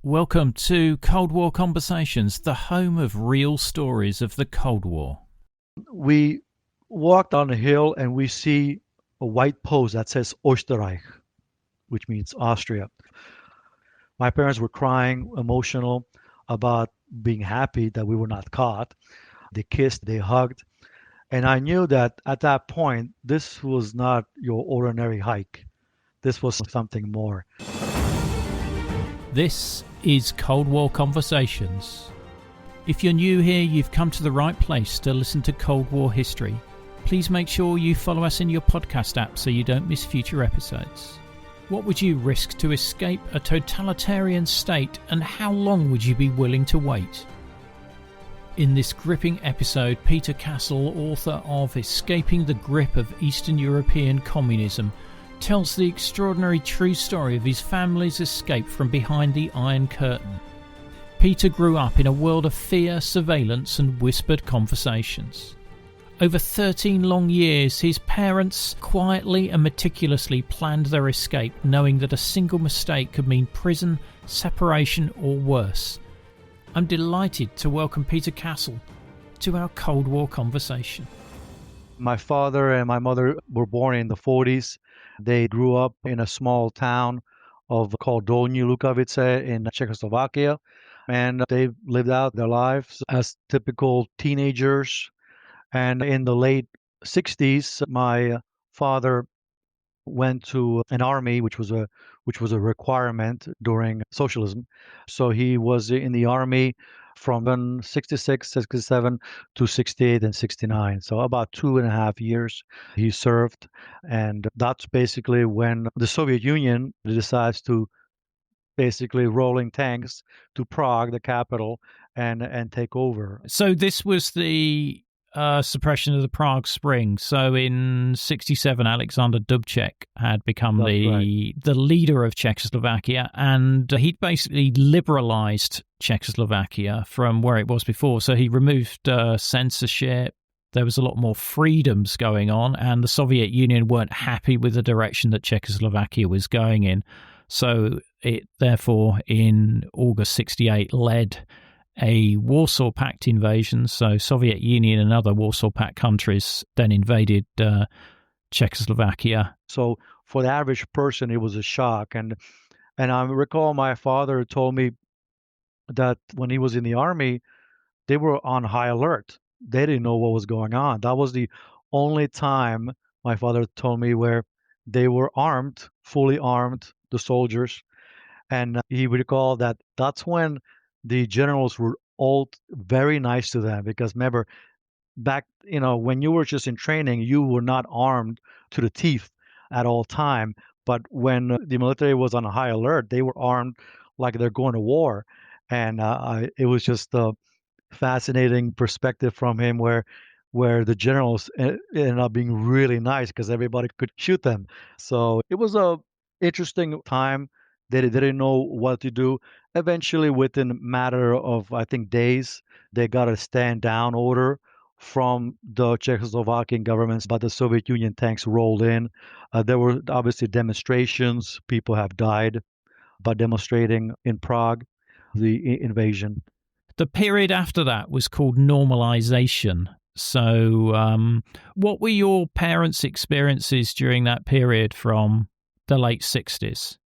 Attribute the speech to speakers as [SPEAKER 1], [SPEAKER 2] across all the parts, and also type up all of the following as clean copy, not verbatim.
[SPEAKER 1] Welcome to Cold War Conversations, the home of real stories of the Cold War.
[SPEAKER 2] We walked on a hill and we see a white post that says Österreich, which means Austria. My parents were crying, emotional about being happy that we were not caught. They kissed, they hugged. And I knew that at that point, this was not your ordinary hike. This was something more.
[SPEAKER 1] This is Cold War Conversations. If you're new here, you've come to the right place to listen to Cold War history. Please make sure you follow us in your podcast app so you don't miss future episodes. What would you risk to escape a totalitarian state, and how long would you be willing to wait? In this gripping episode, Peter Kasl, author of Escaping the Grip of Eastern European Communism, tells the extraordinary true story of his family's escape from behind the Iron Curtain. Peter grew up in a world of fear, surveillance and whispered conversations. Over 13 long years, his parents quietly and meticulously planned their escape, knowing that a single mistake could mean prison, separation or worse. I'm delighted to welcome Peter Kasl to our Cold War conversation.
[SPEAKER 2] My father and my mother were born in the 40s. They grew up in a small town called Dolní Lukavice in Czechoslovakia, and they lived out their lives as typical teenagers. And in the late 60s, my father went to an army, which was a requirement during socialism. So he was in the army from 66, 67 to 68 and 69. So about 2.5 years he served. And that's basically when the Soviet Union decides to basically rolling tanks to Prague, the capital, and take over.
[SPEAKER 1] So this was the suppression of the Prague Spring. So in 67, Alexander Dubček had become the leader of Czechoslovakia, and he'd basically liberalized Czechoslovakia from where it was before. So he removed censorship. There was a lot more freedoms going on, and the Soviet Union weren't happy with the direction that Czechoslovakia was going in. So it therefore, in August 68, led a Warsaw Pact invasion. So Soviet Union and other Warsaw Pact countries then invaded Czechoslovakia.
[SPEAKER 2] So for the average person, it was a shock. And I recall my father told me that when he was in the army, they were on high alert. They didn't know what was going on. That was the only time, my father told me, where they were armed, fully armed, the soldiers. And he would recall that that's when the generals were all very nice to them, because remember, back, when you were just in training, you were not armed to the teeth at all time. But when the military was on a high alert, they were armed like they're going to war. And it was just a fascinating perspective from him where the generals ended up being really nice because everybody could shoot them. So it was a interesting time. They didn't know what to do. Eventually, within a matter of, I think, days, they got a stand-down order from the Czechoslovakian governments, but the Soviet Union tanks rolled in. There were obviously demonstrations. People have died by demonstrating in Prague, the invasion.
[SPEAKER 1] The period after that was called normalization. So what were your parents' experiences during that period from the late 60s?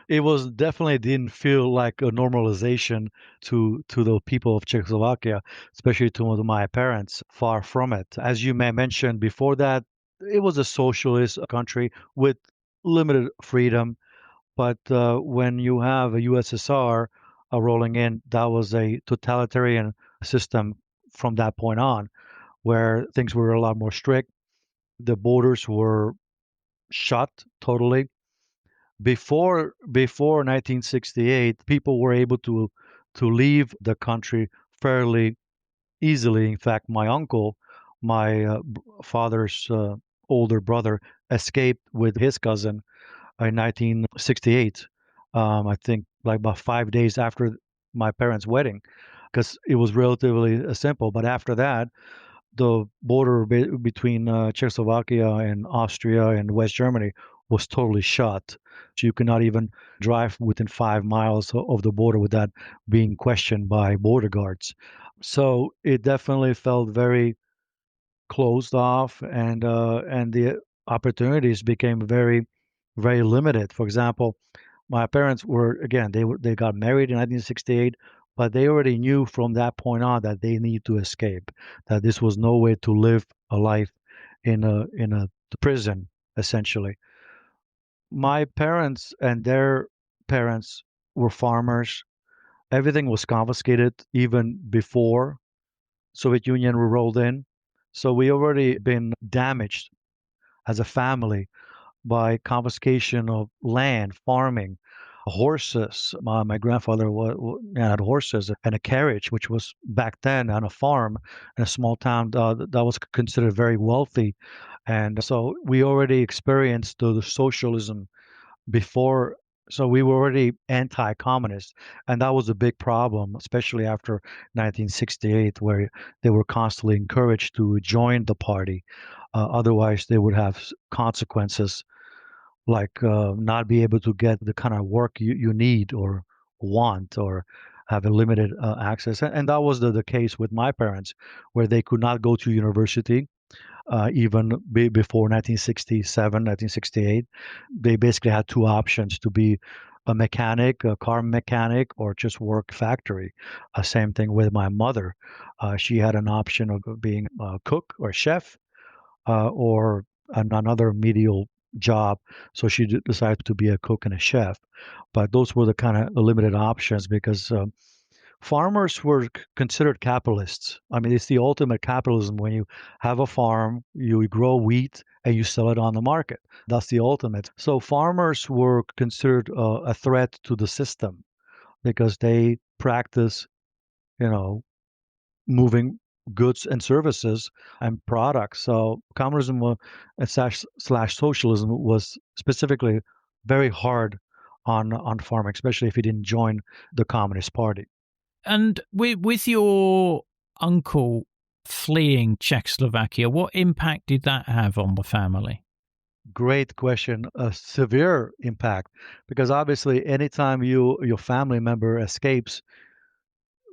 [SPEAKER 2] It was definitely didn't feel like a normalization to the people of Czechoslovakia, especially to my parents. Far from it. As you may mention before that, it was a socialist country with limited freedom. But when you have a USSR rolling in, that was a totalitarian system from that point on, where things were a lot more strict. The borders were shut totally. Before 1968, people were able to leave the country fairly easily. In fact, my uncle, my father's older brother, escaped with his cousin in 1968. I think like about 5 days after my parents' wedding, because it was relatively simple. But after that, the border between Czechoslovakia and Austria and West Germany was totally shut. So you could not even drive within 5 miles of the border without being questioned by border guards. So it definitely felt very closed off, and the opportunities became very, very limited. For example, my parents were again they got married in 1968, but they already knew from that point on that they need to escape, that this was no way to live a life in a prison essentially. My parents and their parents were farmers. Everything was confiscated even before Soviet Union were rolled in. So we already been damaged as a family by confiscation of land, farming, horses. My grandfather had horses and a carriage, which was back then on a farm in a small town that was considered very wealthy. And so we already experienced the socialism before. So we were already anti-communist, and that was a big problem, especially after 1968, where they were constantly encouraged to join the party. Otherwise, they would have consequences like not be able to get the kind of work you need or want, or have a limited access. And that was the case with my parents, where they could not go to university even before 1967, 1968. They basically had two options: to be a mechanic, a car mechanic, or just work factory. Same thing with my mother. She had an option of being a cook or chef, or another medial job. So she decided to be a cook and a chef. But those were the kind of limited options, because farmers were considered capitalists. I mean, it's the ultimate capitalism when you have a farm, you grow wheat, and you sell it on the market. That's the ultimate. So farmers were considered a threat to the system because they practice, you know, moving goods and services and products. So communism slash socialism was specifically very hard on farming, especially if you didn't join the Communist Party.
[SPEAKER 1] And with your uncle fleeing Czechoslovakia, what impact did that have on the family?
[SPEAKER 2] Great question. A severe impact, because obviously, anytime your family member escapes,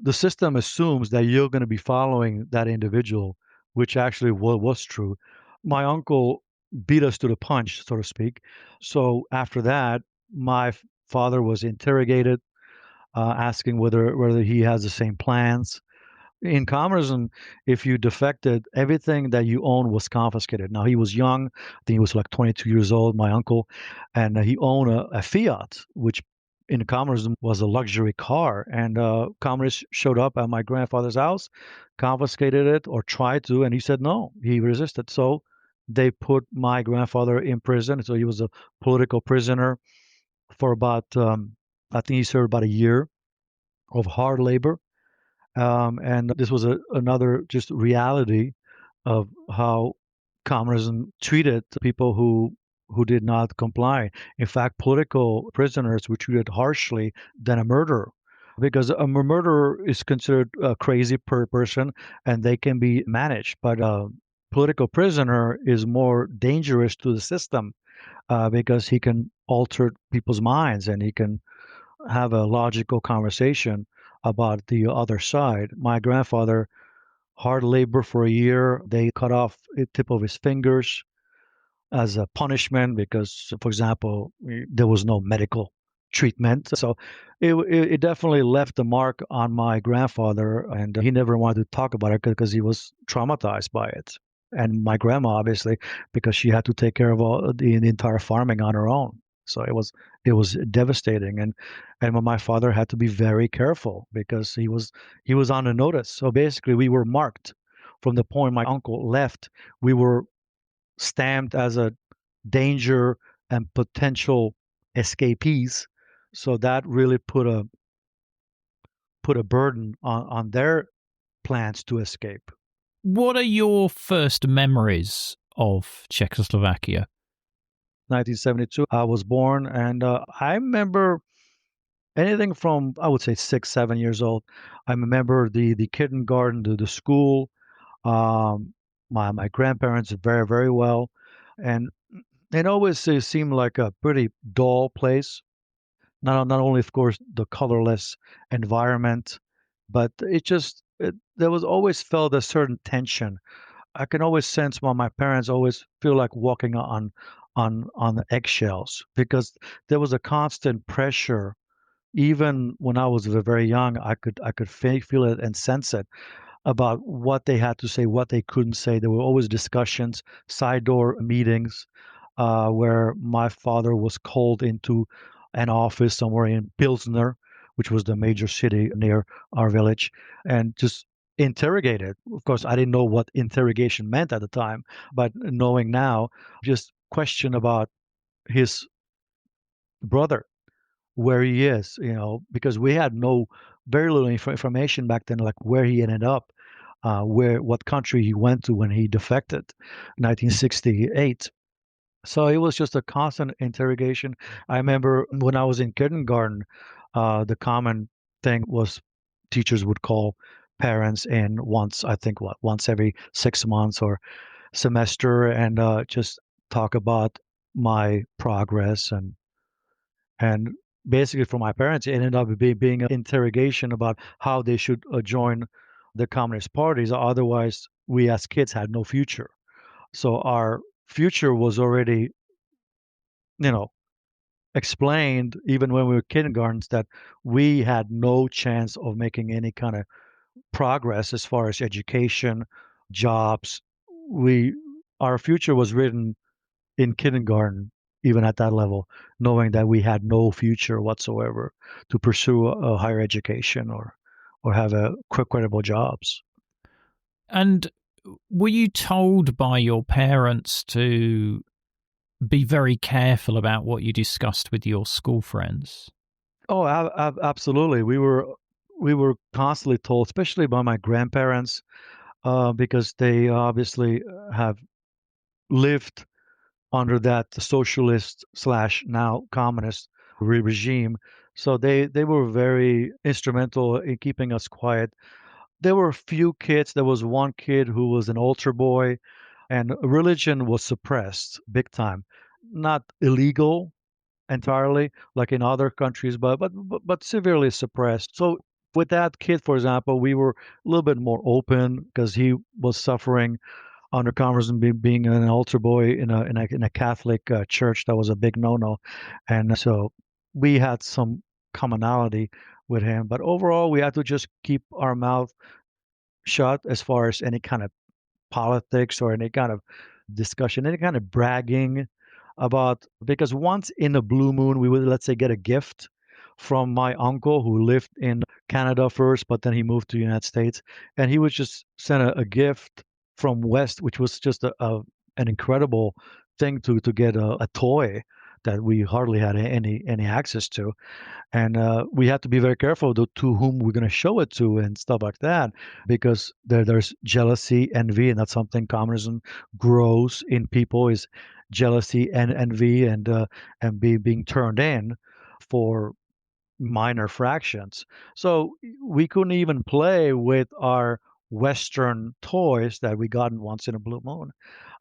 [SPEAKER 2] the system assumes that you're going to be following that individual, which actually was true. My uncle beat us to the punch, so to speak. So after that, my father was interrogated, asking whether he has the same plans. In communism, if you defected, everything that you owned was confiscated. Now, he was young. I think he was like 22 years old, my uncle, and he owned a Fiat, which in communism was a luxury car. And communists showed up at my grandfather's house, confiscated it, or tried to, and he said no. He resisted. So they put my grandfather in prison. So he was a political prisoner for about, I think he served about a year of hard labor. And this was another just reality of how communism treated people who did not comply. In fact, political prisoners were treated harshly than a murderer, because a murderer is considered a crazy person and they can be managed. But a political prisoner is more dangerous to the system, because he can alter people's minds and he can have a logical conversation about the other side. My grandfather, hard labor for a year. They cut off the tip of his fingers as a punishment because, for example, there was no medical treatment. So it definitely left a mark on my grandfather, and he never wanted to talk about it because he was traumatized by it. And my grandma, obviously, because she had to take care of all the entire farming on her own. So it was devastating, and my father had to be very careful because he was on a notice. So basically, we were marked from the point my uncle left. We were stamped as a danger and potential escapees. So that really put a burden on their plans to escape.
[SPEAKER 1] What are your first memories of Czechoslovakia?
[SPEAKER 2] 1972, I was born, and I remember anything from, I would say, 6, 7 years old. I remember the kindergarten, the school, um, my grandparents very, very well, and It always seemed like a pretty dull place. Not only, of course, the colorless environment, but there was always felt a certain tension. I can always sense while my parents always feel like walking on eggshells because there was a constant pressure. Even when I was very young, I could feel it and sense it about what they had to say, what they couldn't say. There were always discussions, side door meetings, where my father was called into an office somewhere in Pilsner, which was the major city near our village, and just interrogated. Of course, I didn't know what interrogation meant at the time, but knowing now, just question about his brother, where he is, because we had no very little information back then, like where he ended up, what country he went to when he defected, 1968. So it was just a constant interrogation. I remember when I was in kindergarten, the common thing was teachers would call parents in once, I think, once every 6 months or semester, and just talk about my progress and basically for my parents, it ended up being an interrogation about how they should join the communist parties. Otherwise, we as kids had no future. So our future was already, you know, explained even when we were kindergartens that we had no chance of making any kind of progress as far as education, jobs. We our future was written in kindergarten, even at that level, knowing that we had no future whatsoever to pursue a higher education or have a credible jobs.
[SPEAKER 1] And were you told by your parents to be very careful about what you discussed with your school friends?
[SPEAKER 2] Oh, absolutely. We were constantly told, especially by my grandparents, because they obviously have lived under that socialist slash now communist regime. So they were very instrumental in keeping us quiet. There were a few kids. There was one kid who was an altar boy, and religion was suppressed big time. Not illegal entirely, like in other countries, but severely suppressed. So with that kid, for example, we were a little bit more open because he was suffering under communism, being an altar boy in a Catholic church. That was a big no-no, and so we had some commonality with him. But overall, we had to just keep our mouth shut as far as any kind of politics or any kind of discussion, any kind of bragging about, because once in a blue moon we would, let's say, get a gift from my uncle who lived in Canada first, but then he moved to the United States, and he would just send a gift from West, which was just an incredible thing to get a toy that we hardly had any access to, and we have to be very careful to whom we're going to show it to and stuff like that, because there's jealousy, envy, and that's something communism grows in people, is jealousy and envy, and being turned in for minor fractions. So we couldn't even play with our Western toys that we got once in a blue moon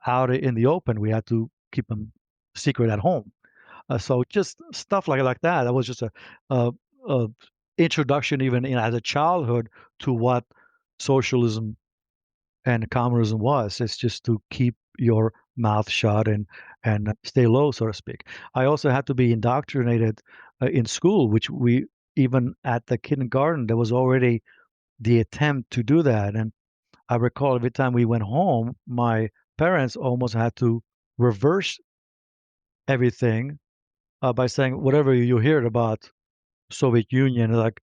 [SPEAKER 2] out in the open. We had to keep them secret at home. So just stuff like that. That was just a, a introduction, even as a childhood, to what socialism and communism was. It's just to keep your mouth shut and stay low, so to speak. I also had to be indoctrinated in school, which we even at the kindergarten there was already the attempt to do that. And I recall every time we went home, my parents almost had to reverse everything by saying whatever you heard about Soviet Union, like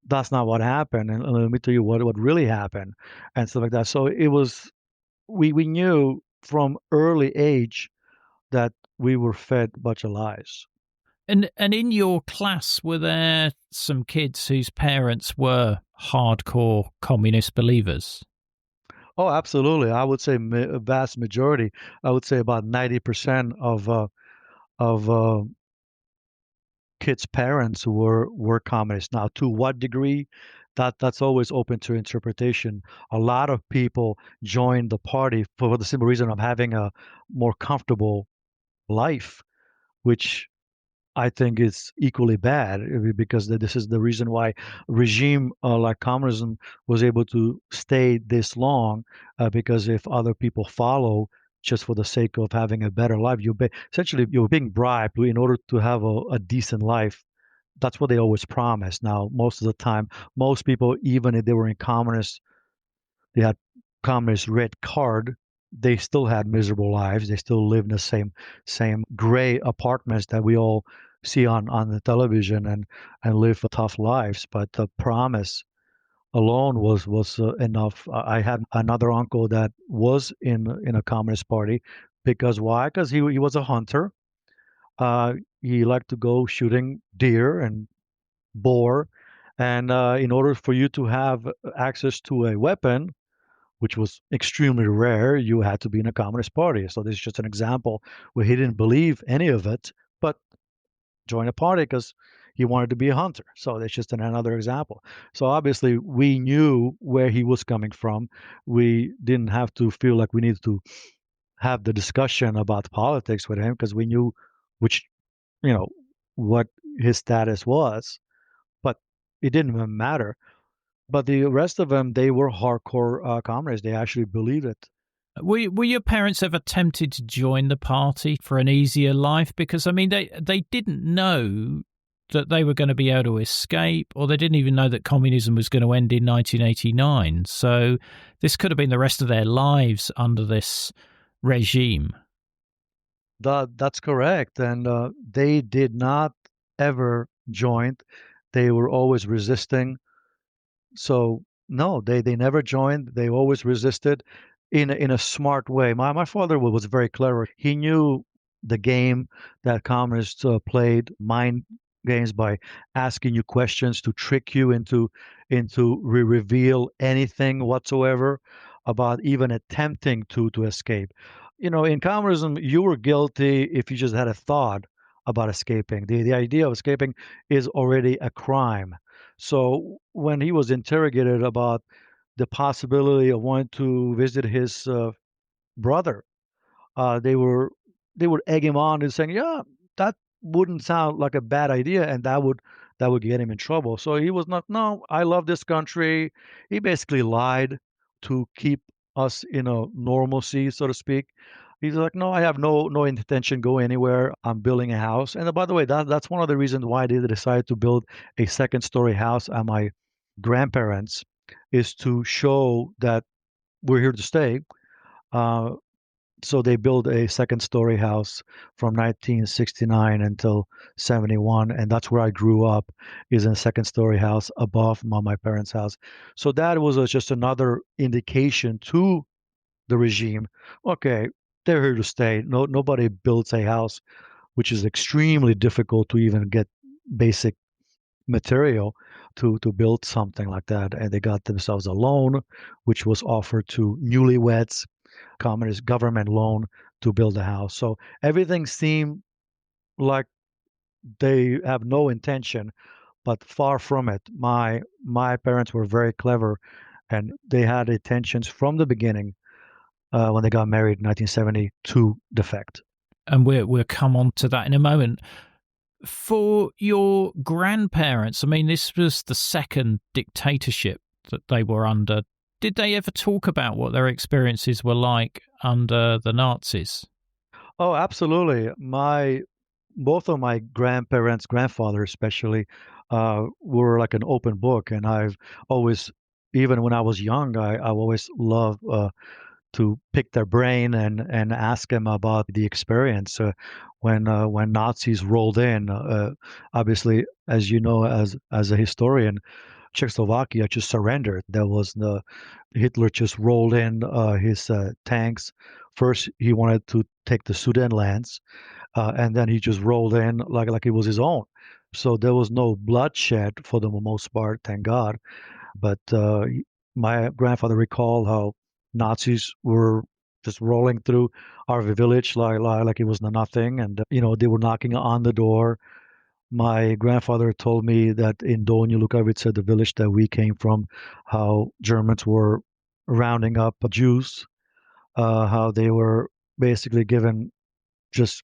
[SPEAKER 2] that's not what happened, and let me tell you what really happened, and stuff like that. So it was we knew from early age that we were fed a bunch of lies.
[SPEAKER 1] And in your class, were there some kids whose parents were hardcore communist believers?
[SPEAKER 2] Oh, absolutely. I would say a vast majority. I would say about 90% of kids' parents were communists. Now, to what degree, that's always open to interpretation. A lot of people joined the party for the simple reason of having a more comfortable life, which I think is equally bad because this is the reason why regime like communism was able to stay this long because if other people follow just for the sake of having a better life, essentially you're being bribed in order to have a decent life. That's what they always promise. Now, most of the time, most people, even if they were in communist, they had communist red card, they still had miserable lives. They still lived in the same gray apartments that we all see on the television and live tough lives. But the promise alone was enough. I had another uncle that was in a communist party because why? Because he was a hunter. He liked to go shooting deer and boar, and in order for you to have access to a weapon, which was extremely rare, you had to be in a communist party. So this is just an example where he didn't believe any of it, but joined a party because he wanted to be a hunter. So that's just another example. So obviously we knew where he was coming from. We didn't have to feel like we needed to have the discussion about politics with him because we knew which, you know, what his status was, but it didn't even matter. But the rest of them, they were hardcore communists. They actually believed it.
[SPEAKER 1] Were your parents ever tempted to join the party for an easier life? Because, I mean, they didn't know that they were going to be able to escape, or they didn't even know that communism was going to end in 1989. So this could have been the rest of their lives under this regime.
[SPEAKER 2] That's correct. And they did not ever join. They were always resisting. So no, they never joined. They always resisted in a smart way. My father was very clever. He knew the game that communists played, mind games, by asking you questions to trick you into reveal anything whatsoever about even attempting to escape. You know, in communism, you were guilty if you just had a thought about escaping. The idea of escaping is already a crime. So when he was interrogated about the possibility of wanting to visit his brother, they would egg him on and saying, "Yeah, that wouldn't sound like a bad idea," and that would get him in trouble. So he was not. No, I love this country. He basically lied to keep us in a normalcy, so to speak. He's like, no, I have no intention going anywhere. I'm building a house. And by the way, that's one of the reasons why they decided to build a second story house at my grandparents, is to show that we're here to stay. Uh, so they built a second story house from 1969 until 71, and that's where I grew up, is in a second story house above my parents' house. So that was just another indication to the regime. Okay, they're here to stay. Nobody builds a house, which is extremely difficult to even get basic material to build something like that. And they got themselves a loan, which was offered to newlyweds, communist government loan to build a house. So everything seemed like they have no intention, but far from it. My parents were very clever, and they had intentions from the beginning when they got married in 1970 to defect.
[SPEAKER 1] And we'll come on to that in a moment. For your grandparents, I mean, this was the second dictatorship that they were under. Did they ever talk about what their experiences were like under the Nazis?
[SPEAKER 2] Oh, absolutely. My Both of my grandparents, grandfather especially, were like an open book, and I've always, even when I was young, I always loved to pick their brain and ask them about the experience when Nazis rolled in. Obviously, as you know, as a historian, Czechoslovakia just surrendered. There was the Hitler just rolled in his tanks. First, he wanted to take the Sudetenlands, and then he just rolled in like it was his own. So there was no bloodshed for the most part, thank God. But my grandfather recalled how Nazis were just rolling through our village like it was nothing, and they were knocking on the door. My grandfather told me that in Donja Lukavica, the village that we came from, how Germans were rounding up Jews, how they were basically given just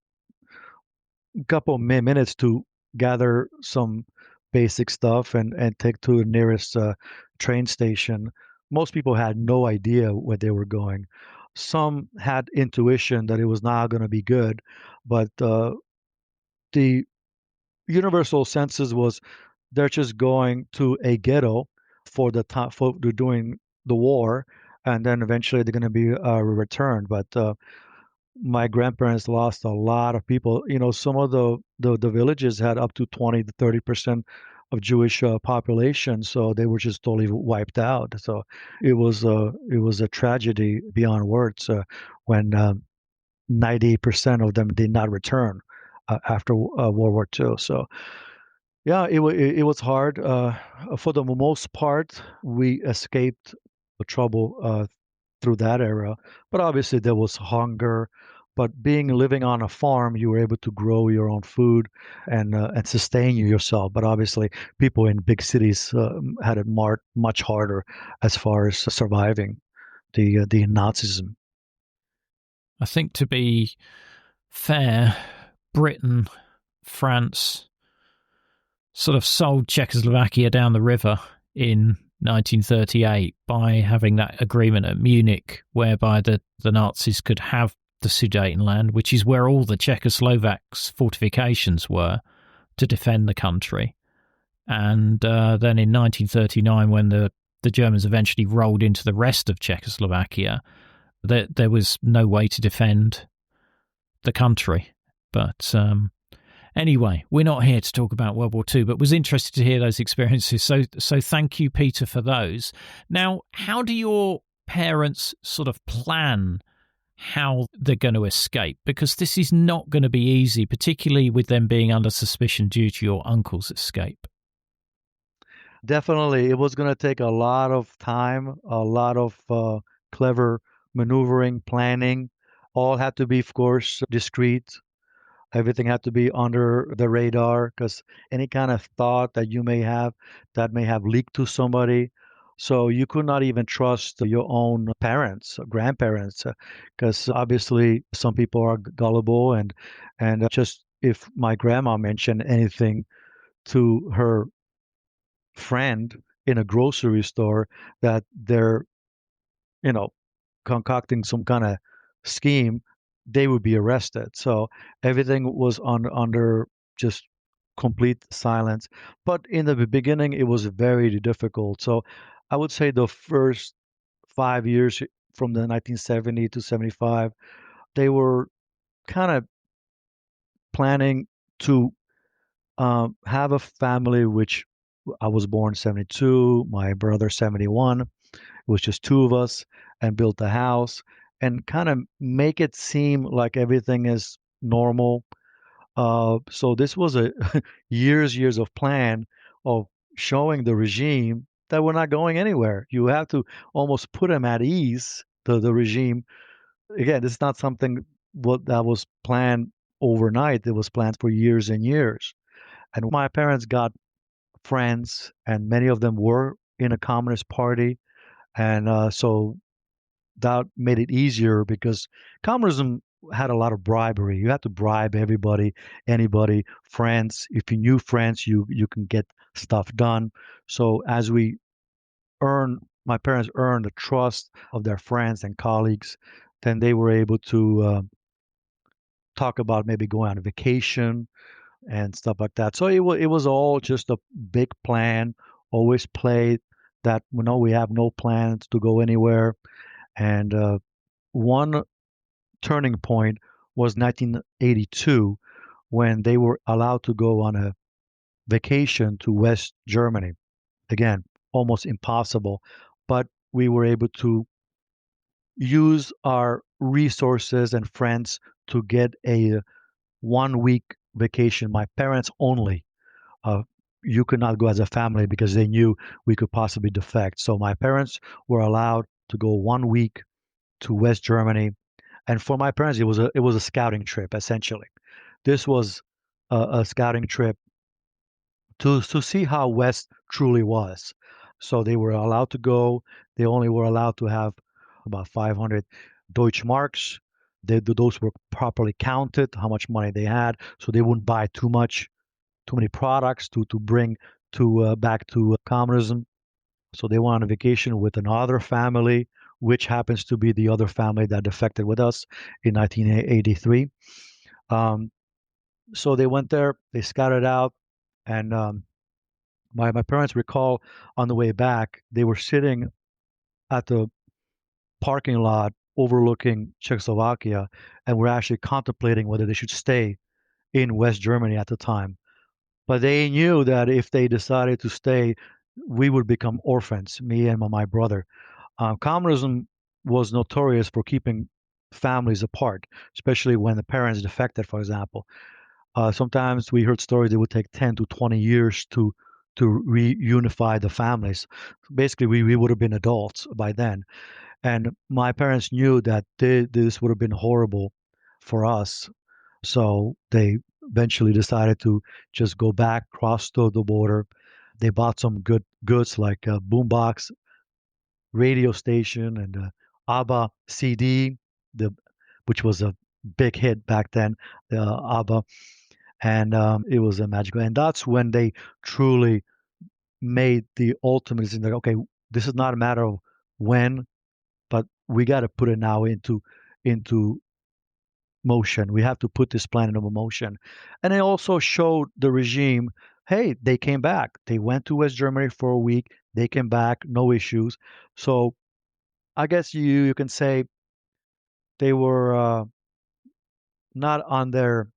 [SPEAKER 2] couple of minutes to gather some basic stuff and take to the nearest train station. Most people had no idea where they were going. Some had intuition that it was not going to be good, but the universal census was they're just going to a ghetto for the time for they're doing the war, and then eventually they're going to be returned. But my grandparents lost a lot of people. You know, some of the villages had up to 20 to 30% of Jewish population, so they were just totally wiped out. So it was a tragedy beyond words when 90% of them did not return after World War II. So yeah, it was hard. For the most part, we escaped the trouble through that era. But obviously, there was hunger. But being living on a farm, you were able to grow your own food and sustain yourself. But obviously, people in big cities had it much harder as far as surviving the Nazism.
[SPEAKER 1] I think, to be fair, Britain, France sort of sold Czechoslovakia down the river in 1938 by having that agreement at Munich whereby the Nazis could have the Sudetenland, which is where all the Czechoslovaks' fortifications were, to defend the country. And then in 1939, when the Germans eventually rolled into the rest of Czechoslovakia, there was no way to defend the country. But anyway, we're not here to talk about World War II, but was interested to hear those experiences. So thank you, Peter, for those. Now, how do your parents sort of plan how they're going to escape? Because this is not going to be easy, particularly with them being under suspicion due to your uncle's escape.
[SPEAKER 2] Definitely, it was going to take a lot of time, a lot of clever maneuvering, planning. All had to be, of course, discreet. Everything had to be under the radar because any kind of thought that you may have that may have leaked to somebody. So you could not even trust your own parents, grandparents, because obviously some people are gullible and just if my grandma mentioned anything to her friend in a grocery store that they're, you know, concocting some kind of scheme, they would be arrested. So everything was under just complete silence. But in the beginning, it was very difficult. So I would say the first 5 years from the 1970 to 75, they were kind of planning to have a family, which I was born 72, my brother 71. It was just two of us and built a house and kind of make it seem like everything is normal. So this was a years of plan of showing the regime that we're not going anywhere. You have to almost put them at ease, the regime. Again, this is not something what that was planned overnight. It was planned for years and years. And my parents got friends, and many of them were in a communist party. And so that made it easier because communism had a lot of bribery. You had to bribe everybody, anybody, friends. If you knew friends, you can get stuff done. So as my parents earned the trust of their friends and colleagues, then they were able to talk about maybe going on a vacation and stuff like that. So it was all just a big plan. Always played that we have no plans to go anywhere. And one turning point was 1982 when they were allowed to go on a vacation to West Germany. Again, almost impossible, but we were able to use our resources and friends to get a 1 week vacation. My parents only. Uh, you could not go as a family because they knew we could possibly defect. So my parents were allowed to go 1 week to West Germany, and for my parents, it was a scouting trip essentially. This was a scouting trip to see how West truly was. So they were allowed to go. They only were allowed to have about 500 Deutschmarks. those were properly counted, how much money they had, so they wouldn't buy too many products to bring to back to communism. So they went on a vacation with another family, which happens to be the other family that defected with us in 1983. Um, so they went there, they scouted out, and my parents recall on the way back, they were sitting at the parking lot overlooking Czechoslovakia, and were actually contemplating whether they should stay in West Germany at the time. But they knew that if they decided to stay, we would become orphans, me and my brother. Communism was notorious for keeping families apart, especially when the parents defected, for example. Sometimes we heard stories it would take 10 to 20 years to reunify the families. Basically, we would have been adults by then. And my parents knew that this would have been horrible for us. So they eventually decided to just go back, cross the border. They bought some good goods like a boombox, radio station, and a ABBA CD, the which was a big hit back then, ABBA, and it was a magical. And that's when they truly made the ultimate decision. Like, okay, this is not a matter of when, but we got to put it now into motion. We have to put this plan into motion. And they also showed the regime, hey, they came back. They went to West Germany for a week. They came back, no issues. So I guess you can say they were not on their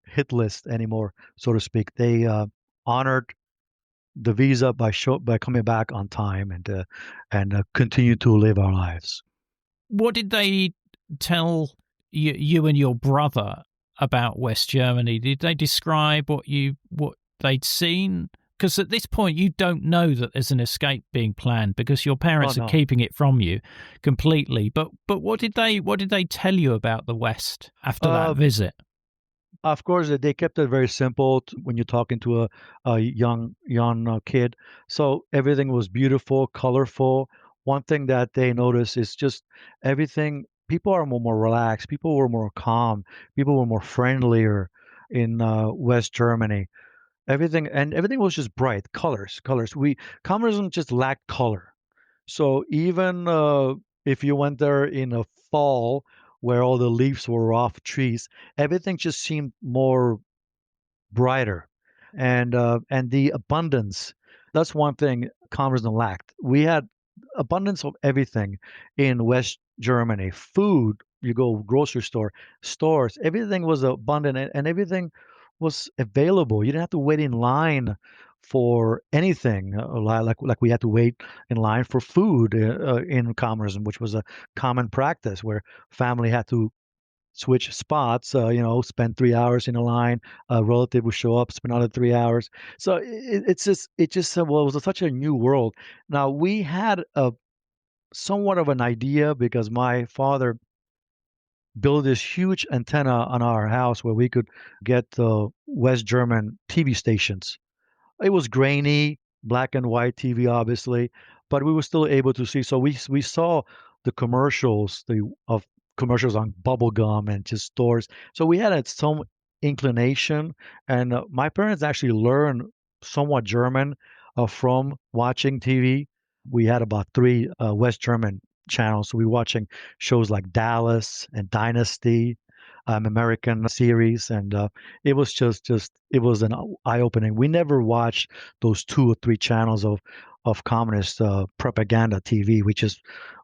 [SPEAKER 2] hit list anymore, so to speak. They honored the visa by coming back on time and continue to live our lives.
[SPEAKER 1] What did they tell you and your brother about West Germany? Did they describe what they'd seen? Because at this point you don't know that there's an escape being planned because your parents are keeping it from you completely. But what did they tell you about the West after that visit?
[SPEAKER 2] Of course, they kept it very simple when you're talking to a young kid. So everything was beautiful, colorful. One thing that they noticed is just everything. People are more relaxed. People were more calm. People were more friendlier in West Germany. Everything was just bright colors. Communism just lacked color. So even if you went there in a fall where all the leaves were off trees, everything just seemed more brighter, and the abundance. That's one thing communism lacked. We had abundance of everything in West Germany. Food, you go grocery store, stores, everything was abundant and everything was available. You didn't have to wait in line for anything like we had to wait in line for food in communism, which was a common practice where family had to switch spots, spend 3 hours in a line, a relative would show up, spend another 3 hours. So well, it was such a new world. Now we had a somewhat of an idea because my father built this huge antenna on our house where we could get West German TV stations. It was grainy, black and white TV, obviously, but we were still able to see. So we saw the commercials, the of commercials on bubble gum and just stores. So we had some inclination, and my parents actually learned somewhat German from watching TV. We had about three West German channels, so we were watching shows like Dallas and Dynasty, American series, and it was just it was an eye opening. We never watched those two or three channels of communist propaganda TV. We just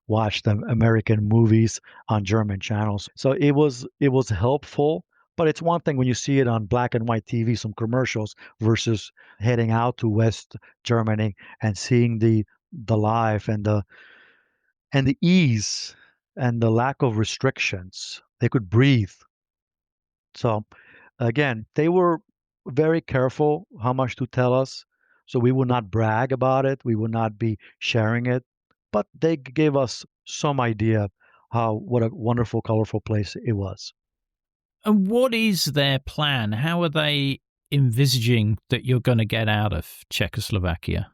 [SPEAKER 2] watched the American movies on German channels. So it was helpful. But it's one thing when you see it on black and white TV, some commercials, versus heading out to West Germany and seeing the life and the ease and the lack of restrictions. They could breathe. So again, they were very careful how much to tell us. So we would not brag about it. We would not be sharing it. But they gave us some idea what a wonderful, colorful place it was.
[SPEAKER 1] And what is their plan? How are they envisaging that you're going to get out of Czechoslovakia?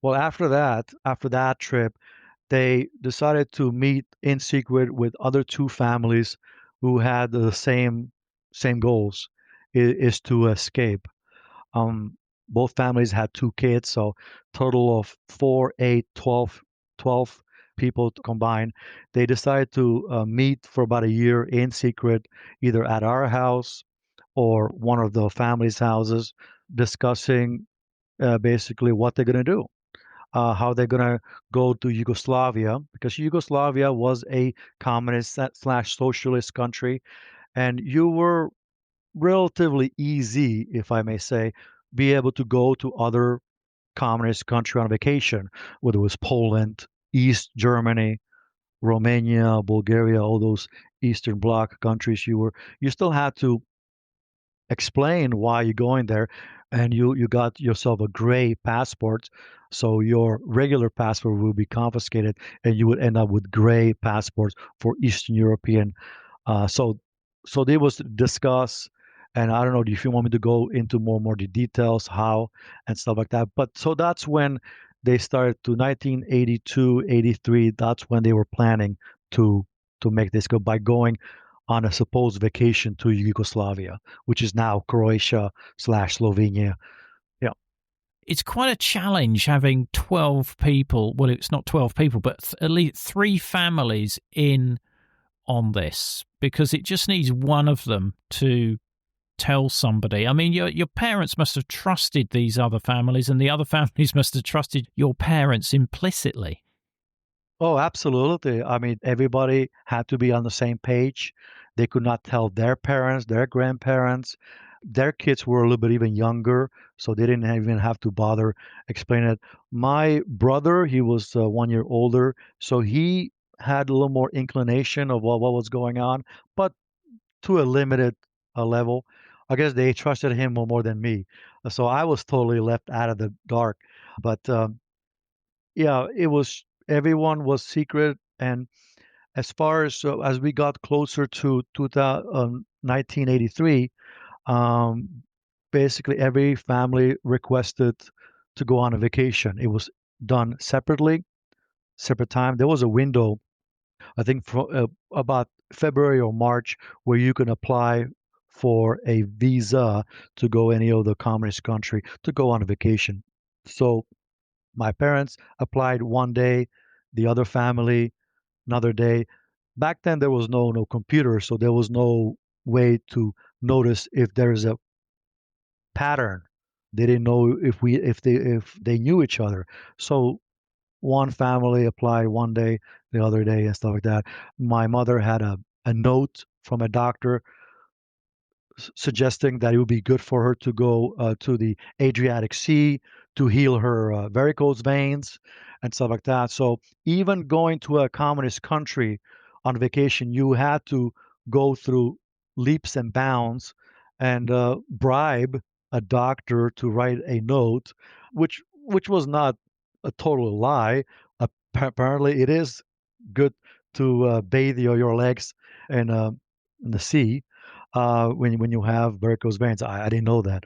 [SPEAKER 2] Well, after that trip, they decided to meet in secret with other two families who had the same goals, is to escape. Um, Both families had two kids, so total of 4, 8, 12 people combined. They decided to meet for about a year in secret, either at our house or one of the family's houses, discussing basically what they're going to do, how they're going to go to Yugoslavia, because Yugoslavia was a communist slash socialist country, and you were relatively easy, if I may say, be able to go to other communist country on vacation, whether it was Poland, East Germany, Romania, Bulgaria, all those Eastern Bloc countries. You still had to explain why you're going there, and you got yourself a gray passport, so your regular passport will be confiscated, and you would end up with gray passports for Eastern European. So they was discuss, and I don't know if you want me to go into more the details, how and stuff like that. But so that's when they started to 1982, 83. That's when they were planning to make this go by going on a supposed vacation to Yugoslavia, which is now Croatia slash Slovenia. Yeah.
[SPEAKER 1] It's quite a challenge having 12 people. Well, it's not 12 people, but at least 3 families in on this, because it just needs one of them to tell somebody. I mean, your parents must have trusted these other families, and the other families must have trusted your parents implicitly.
[SPEAKER 2] Oh, absolutely. I mean, everybody had to be on the same page. They could not tell their parents, their grandparents. Their kids were a little bit even younger, so they didn't even have to bother explaining it. My brother, he was 1 year older, so he had a little more inclination of what was going on, but to a limited level. I guess they trusted him more than me. So I was totally left out of the dark. But yeah, it was everyone was secret. And as far as we got closer to 1983, um, basically every family requested to go on a vacation. It was done separately, separate time. There was a window, I think, for about February or March, where you can apply for a visa to go any other communist country to go on a vacation. So my parents applied one day, the other family another day. Back then there was no computer, so there was no way to notice if there is a pattern. They didn't know if they knew each other. So one family applied one day, the other day, and stuff like that. My mother had a note from a doctor suggesting that it would be good for her to go to the Adriatic Sea to heal her varicose veins and stuff like that. So even going to a communist country on vacation, you had to go through leaps and bounds and bribe a doctor to write a note, which was not a total lie. Apparently, it is good to bathe your legs in the sea when you have varicose veins. I didn't know that,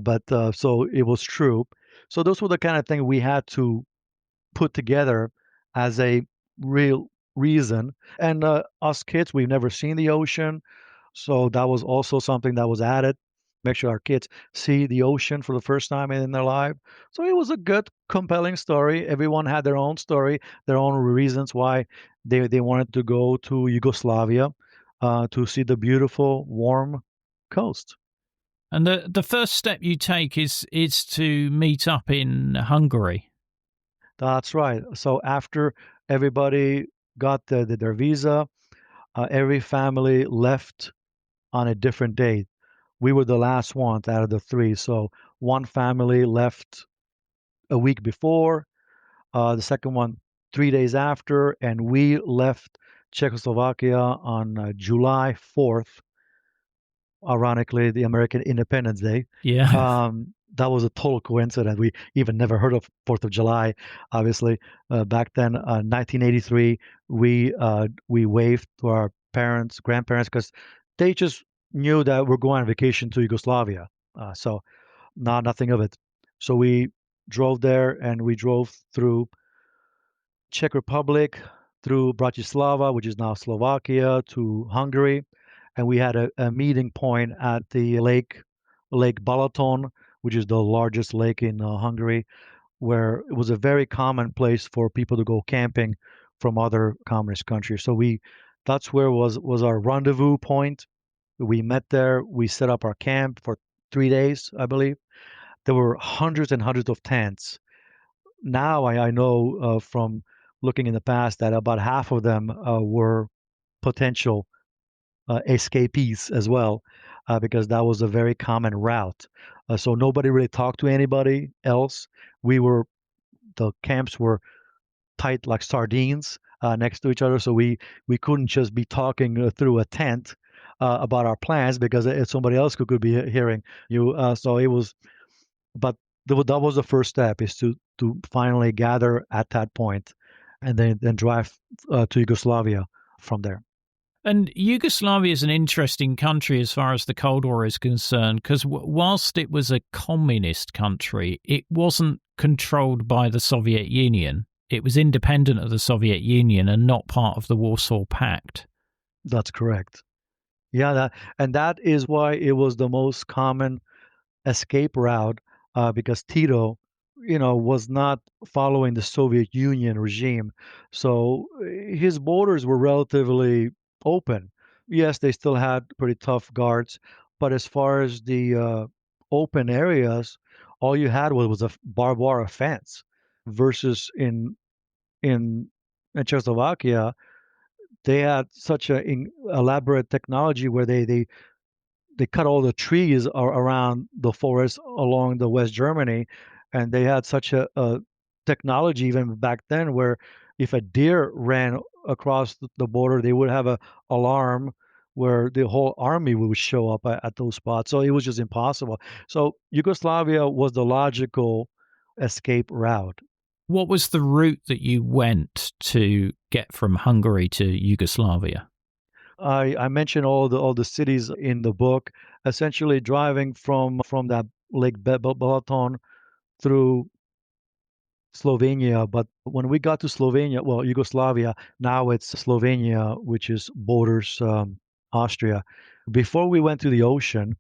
[SPEAKER 2] but so it was true. So those were the kind of thing we had to put together as a real reason. And us kids, we've never seen the ocean, so that was also something that was added. Make sure our kids see the ocean for the first time in their life. So it was a good, compelling story. Everyone had their own story, their own reasons why they wanted to go to Yugoslavia to see the beautiful, warm coast.
[SPEAKER 1] And the first step you take is to meet up in Hungary.
[SPEAKER 2] That's right. So after everybody got their visa, every family left on a different date. We were the last ones out of the three. So one family left a week before, the second one 3 days after, and we left Czechoslovakia on July 4th, ironically, the American Independence Day.
[SPEAKER 1] Yeah.
[SPEAKER 2] That was a total coincidence. We even never heard of 4th of July, obviously. Back then, 1983, we waved to our parents, grandparents, because they just knew that we're going on vacation to Yugoslavia. So nothing of it. So we drove there and we drove through Czech Republic through Bratislava, which is now Slovakia, to Hungary, and we had a meeting point at the Lake Balaton, which is the largest lake in Hungary, where it was a very common place for people to go camping from other communist countries. So that's where was our rendezvous point. We met there. We set up our camp for 3 days, I believe. There were hundreds and hundreds of tents. Now I know from looking in the past that about half of them were potential escapees as well, because that was a very common route. So nobody really talked to anybody else. The camps were tight like sardines next to each other, so we couldn't just be talking through a tent about our plans because somebody else could be hearing you. So it was, but that was the first step, is to finally gather at that point, and then drive to Yugoslavia from there.
[SPEAKER 1] And Yugoslavia is an interesting country as far as the Cold War is concerned, because whilst it was a communist country, it wasn't controlled by the Soviet Union. It was independent of the Soviet Union and not part of the Warsaw Pact.
[SPEAKER 2] That's correct. Yeah, that is why it was the most common escape route, because Tito, was not following the Soviet Union regime. So his borders were relatively open. Yes, they still had pretty tough guards, but as far as the open areas, all you had was a barbed wire fence, versus in, in Czechoslovakia, they had such a elaborate technology where they cut all the trees around the forest along the West Germany, and they had such a technology even back then where if a deer ran across the border, they would have a alarm where the whole army would show up at those spots. So it was just impossible. So Yugoslavia was the logical escape route.
[SPEAKER 1] What was the route that you went to get from Hungary to Yugoslavia?
[SPEAKER 2] I mentioned all the cities in the book, essentially driving from that Lake Balaton through Slovenia. But when we got to Slovenia, well, Yugoslavia, now it's Slovenia, which is borders Austria. Before we went to the ocean,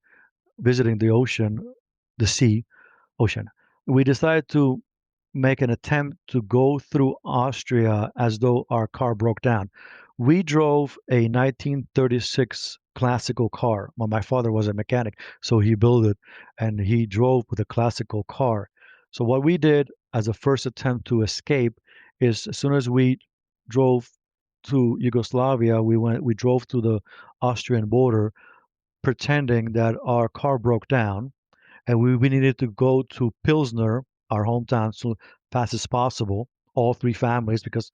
[SPEAKER 2] visiting the ocean, the sea, ocean, we decided to make an attempt to go through Austria as though our car broke down. We drove a 1936 classical car. Well, my father was a mechanic, so he built it, and he drove with a classical car. So what we did as a first attempt to escape is, as soon as we drove to Yugoslavia, we drove to the Austrian border, pretending that our car broke down, and we needed to go to Pilsner, our hometown, so fast as possible, all three families, because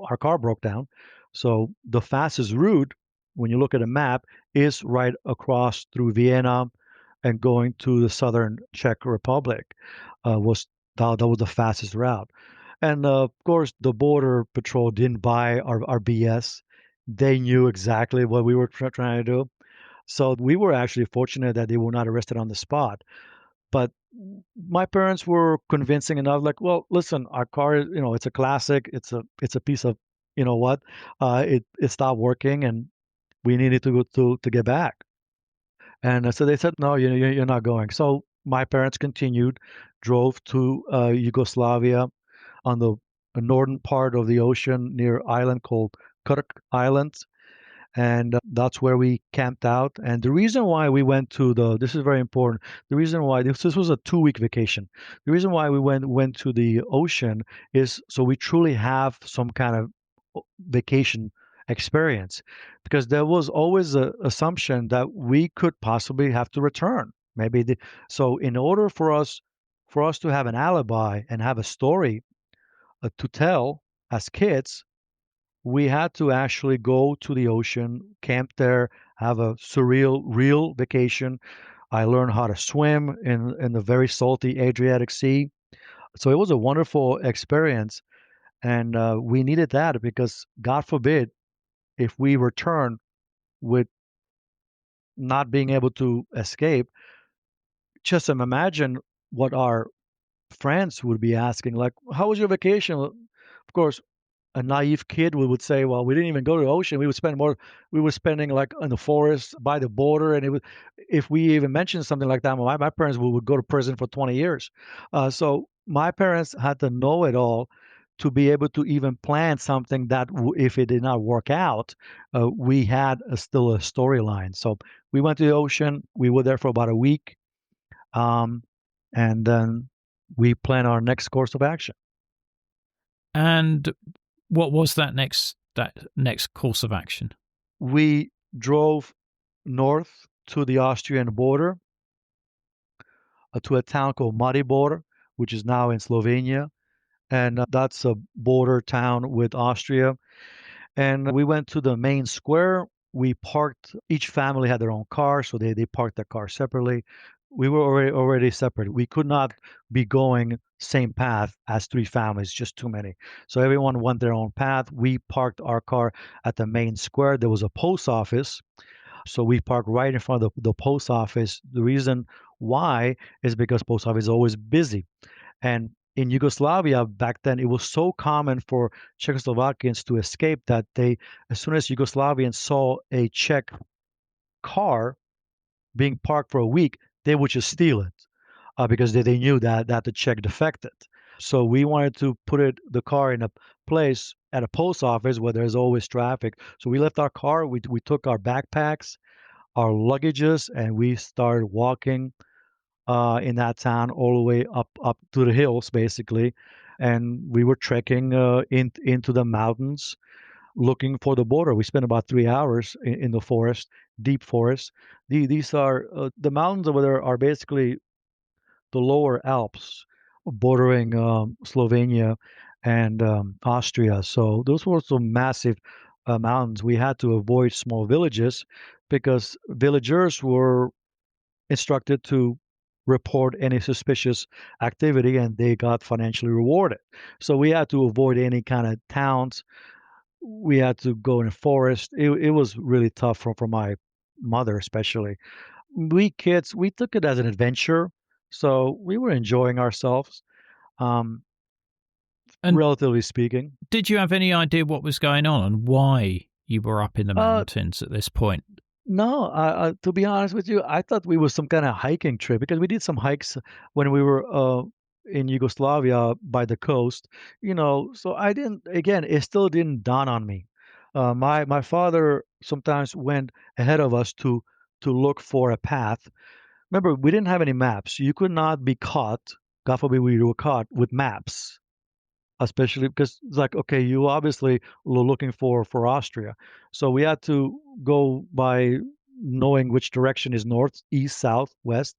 [SPEAKER 2] our car broke down. So the fastest route, when you look at a map, is right across through Vienna and going to the southern Czech Republic. That was the fastest route. And of course, the border patrol didn't buy our BS. They knew exactly what we were trying to do. So we were actually fortunate that they were not arrested on the spot. But my parents were convincing enough, like, well, listen, our car is, it's a classic. It's a piece of, what, it stopped working, and we needed to go to get back. And so they said, no, you're not going. So my parents continued, drove to Yugoslavia on the northern part of the ocean near island called Kirk Island, and that's where we camped out. And the reason why we went to this is very important. The reason why this was a 2 week vacation. The reason why we went to the ocean is so we truly have some kind of vacation experience, because there was always a assumption that we could possibly have to return. So in order for us to have an alibi and have a story to tell as kids, we had to actually go to the ocean, camp there, have a surreal, real vacation. I learned how to swim in the very salty Adriatic Sea. So it was a wonderful experience. And we needed that because, God forbid, if we return with not being able to escape, just imagine what our friends would be asking, like, how was your vacation? Of course, a naive kid, we would say, well, we didn't even go to the ocean. We were spending like in the forest by the border. And if we even mentioned something like that, my parents would go to prison for 20 years. So my parents had to know it all to be able to even plan something that if it did not work out, we had still a storyline. So we went to the ocean. We were there for about a week. Um, and then we plan our next course of action.
[SPEAKER 1] And what was that next course of action?
[SPEAKER 2] We drove north to the Austrian border, to a town called Maribor, which is now in Slovenia. And that's a border town with Austria. And we went to the main square. We parked, each family had their own car, so they parked their car separately. We were already separate. We could not be going same path as three families, just too many. So everyone went their own path. We parked our car at the main square. There was a post office. So we parked right in front of the post office. The reason why is because post office is always busy. And in Yugoslavia back then, it was so common for Czechoslovakians to escape that as soon as Yugoslavians saw a Czech car being parked for a week, they would just steal it because they knew that the Czech defected. So we wanted to put the car in a place at a post office where there's always traffic. So we left our car, we took our backpacks, our luggages, and we started walking in that town all the way up to the hills, basically. And we were trekking into the mountains looking for the border. We spent about 3 hours in the forest, deep forest. These are the mountains over there are basically the lower Alps bordering Slovenia and Austria. So those were some massive mountains. We had to avoid small villages because villagers were instructed to report any suspicious activity and they got financially rewarded. So we had to avoid any kind of towns. We had to go in a forest. It was really tough for my mother, especially. We kids, we took it as an adventure. So we were enjoying ourselves, um,
[SPEAKER 1] And
[SPEAKER 2] relatively speaking.
[SPEAKER 1] did you have any idea what was going on and why you were up in the
[SPEAKER 2] Uh,
[SPEAKER 1] mountains at this point?
[SPEAKER 2] No, to be honest with you, I thought we was some kind of hiking trip because we did some hikes when we were in Yugoslavia by the coast, So I didn't. Again, it still didn't dawn on me. My father sometimes went ahead of us to look for a path. Remember, we didn't have any maps. You could not be caught. God forbid we were caught with maps, especially because it's like, okay, you obviously were looking for Austria. So we had to go by knowing which direction is north, east, south, west,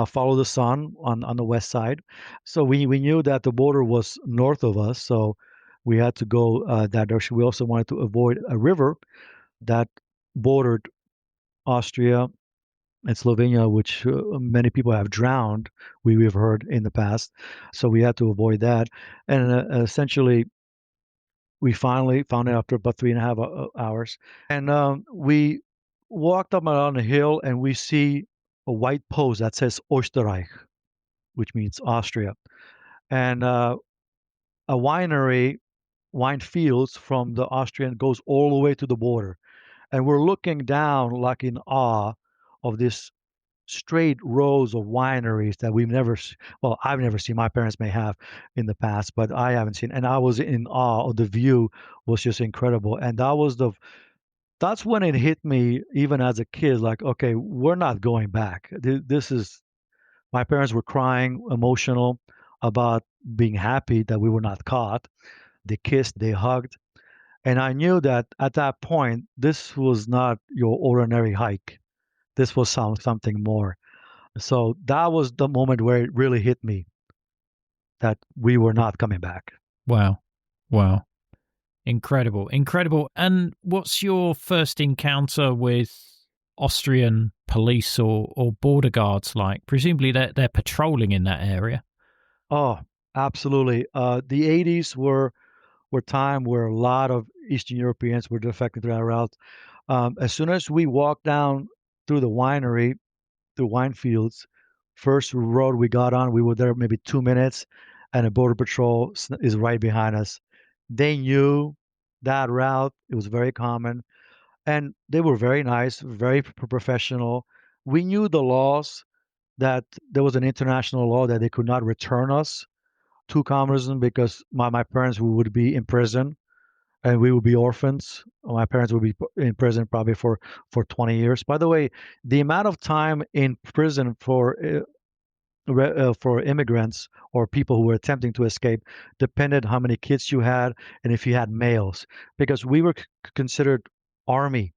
[SPEAKER 2] follow the sun on the west side. So we knew that the border was north of us, so we had to go that direction. We also wanted to avoid a river that bordered Austria and Slovenia, which many people have drowned, we've heard in the past. So we had to avoid that. And essentially, we finally found it after about 3.5 hours. And we walked up on a hill and we see a white post that says Österreich, which means Austria. And a winery, wine fields from the Austrian goes all the way to the border. And we're looking down like in awe of this straight rows of wineries that well, I've never seen. My parents may have in the past, but I haven't seen. And I was in awe of the view was just incredible. And that's when it hit me, even as a kid, like, okay, we're not going back. This is my parents were crying, emotional about being happy that we were not caught. They kissed, they hugged. And I knew that at that point, this was not your ordinary hike. This was something more. So that was the moment where it really hit me that we were not coming back.
[SPEAKER 1] Wow. Wow. Incredible. Incredible. And what's your first encounter with Austrian police or border guards like? Presumably they're patrolling in that area.
[SPEAKER 2] Oh, absolutely. The 80s were time where a lot of Eastern Europeans were defecting through that route. As soon as we walked down through the winery, through wine fields, first road we got on, we were there maybe 2 minutes, and a border patrol is right behind us. They knew that route. It was very common. And they were very nice, very professional. We knew the laws, that there was an international law that they could not return us to communism because my parents would be in prison and we would be orphans. My parents would be in prison probably for 20 years. By the way, the amount of time in prison for immigrants or people who were attempting to escape depended how many kids you had and if you had males, because we were considered army.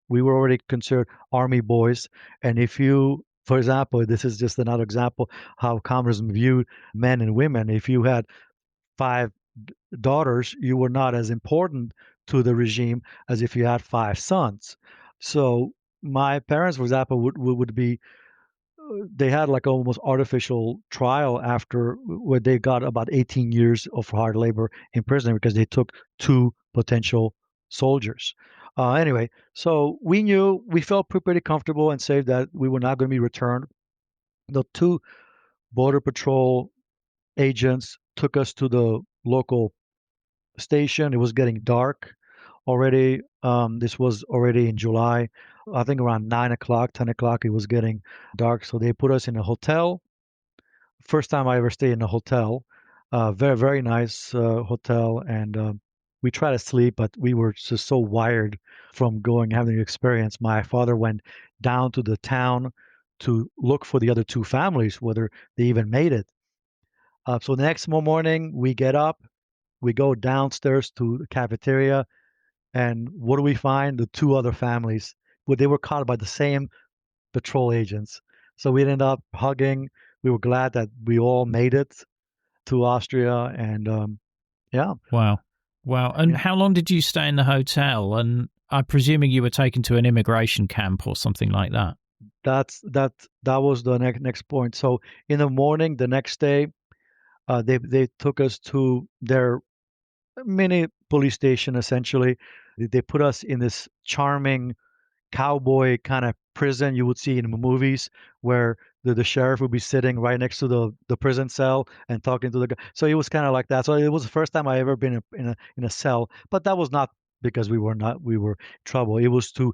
[SPEAKER 2] We were already considered army boys, and if you, for example, this is just another example how communism viewed men and women. If you had five daughters, you were not as important to the regime as if you had five sons. So my parents, for example, would be, they had like almost artificial trial after where they got about 18 years of hard labor in prison because they took two potential soldiers. Anyway, so we knew, we felt pretty comfortable and safe that we were not going to be returned. The two border patrol agents took us to the local station. It was getting dark already. This was already in July. I think around 9 o'clock, 10 o'clock, it was getting dark. So they put us in a hotel. First time I ever stayed in a hotel. Very, very nice hotel. And we tried to sleep, but we were just so wired from going, having the experience. My father went down to the town to look for the other two families, whether they even made it. So the next morning, we get up, we go downstairs to the cafeteria, and what do we find? The two other families. Well, they were caught by the same patrol agents. So we ended up hugging. We were glad that we all made it to Austria, and yeah,
[SPEAKER 1] Wow. Wow. And
[SPEAKER 2] yeah.
[SPEAKER 1] how long did you stay in the hotel? And I'm presuming you were taken to an immigration camp or something like that.
[SPEAKER 2] That was the next point. So in the morning, the next day, they took us to their mini police station. Essentially, they put us in this charming cowboy kind of prison you would see in movies where the sheriff would be sitting right next to the prison cell and talking to the guy. So it was kind of like that. So it was the first time I ever been in a cell, but that was not because we were in trouble. It was to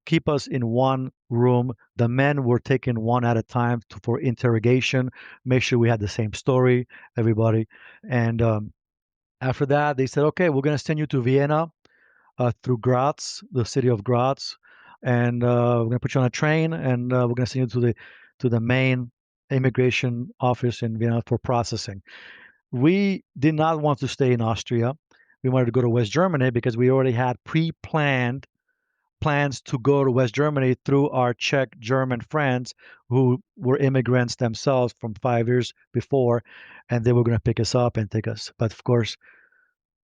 [SPEAKER 2] keep us in one room. The men were taken one at a time for interrogation, make sure we had the same story, everybody. And after that, they said, okay, we're going to send you to Vienna through Graz, the city of Graz, and we're going to put you on a train, and we're going to send you to the main immigration office in Vienna for processing. We did not want to stay in Austria. We wanted to go to West Germany because we already had pre-planned plans to go to West Germany through our Czech German friends who were immigrants themselves from 5 years before, and they were going to pick us up and take us. But of course,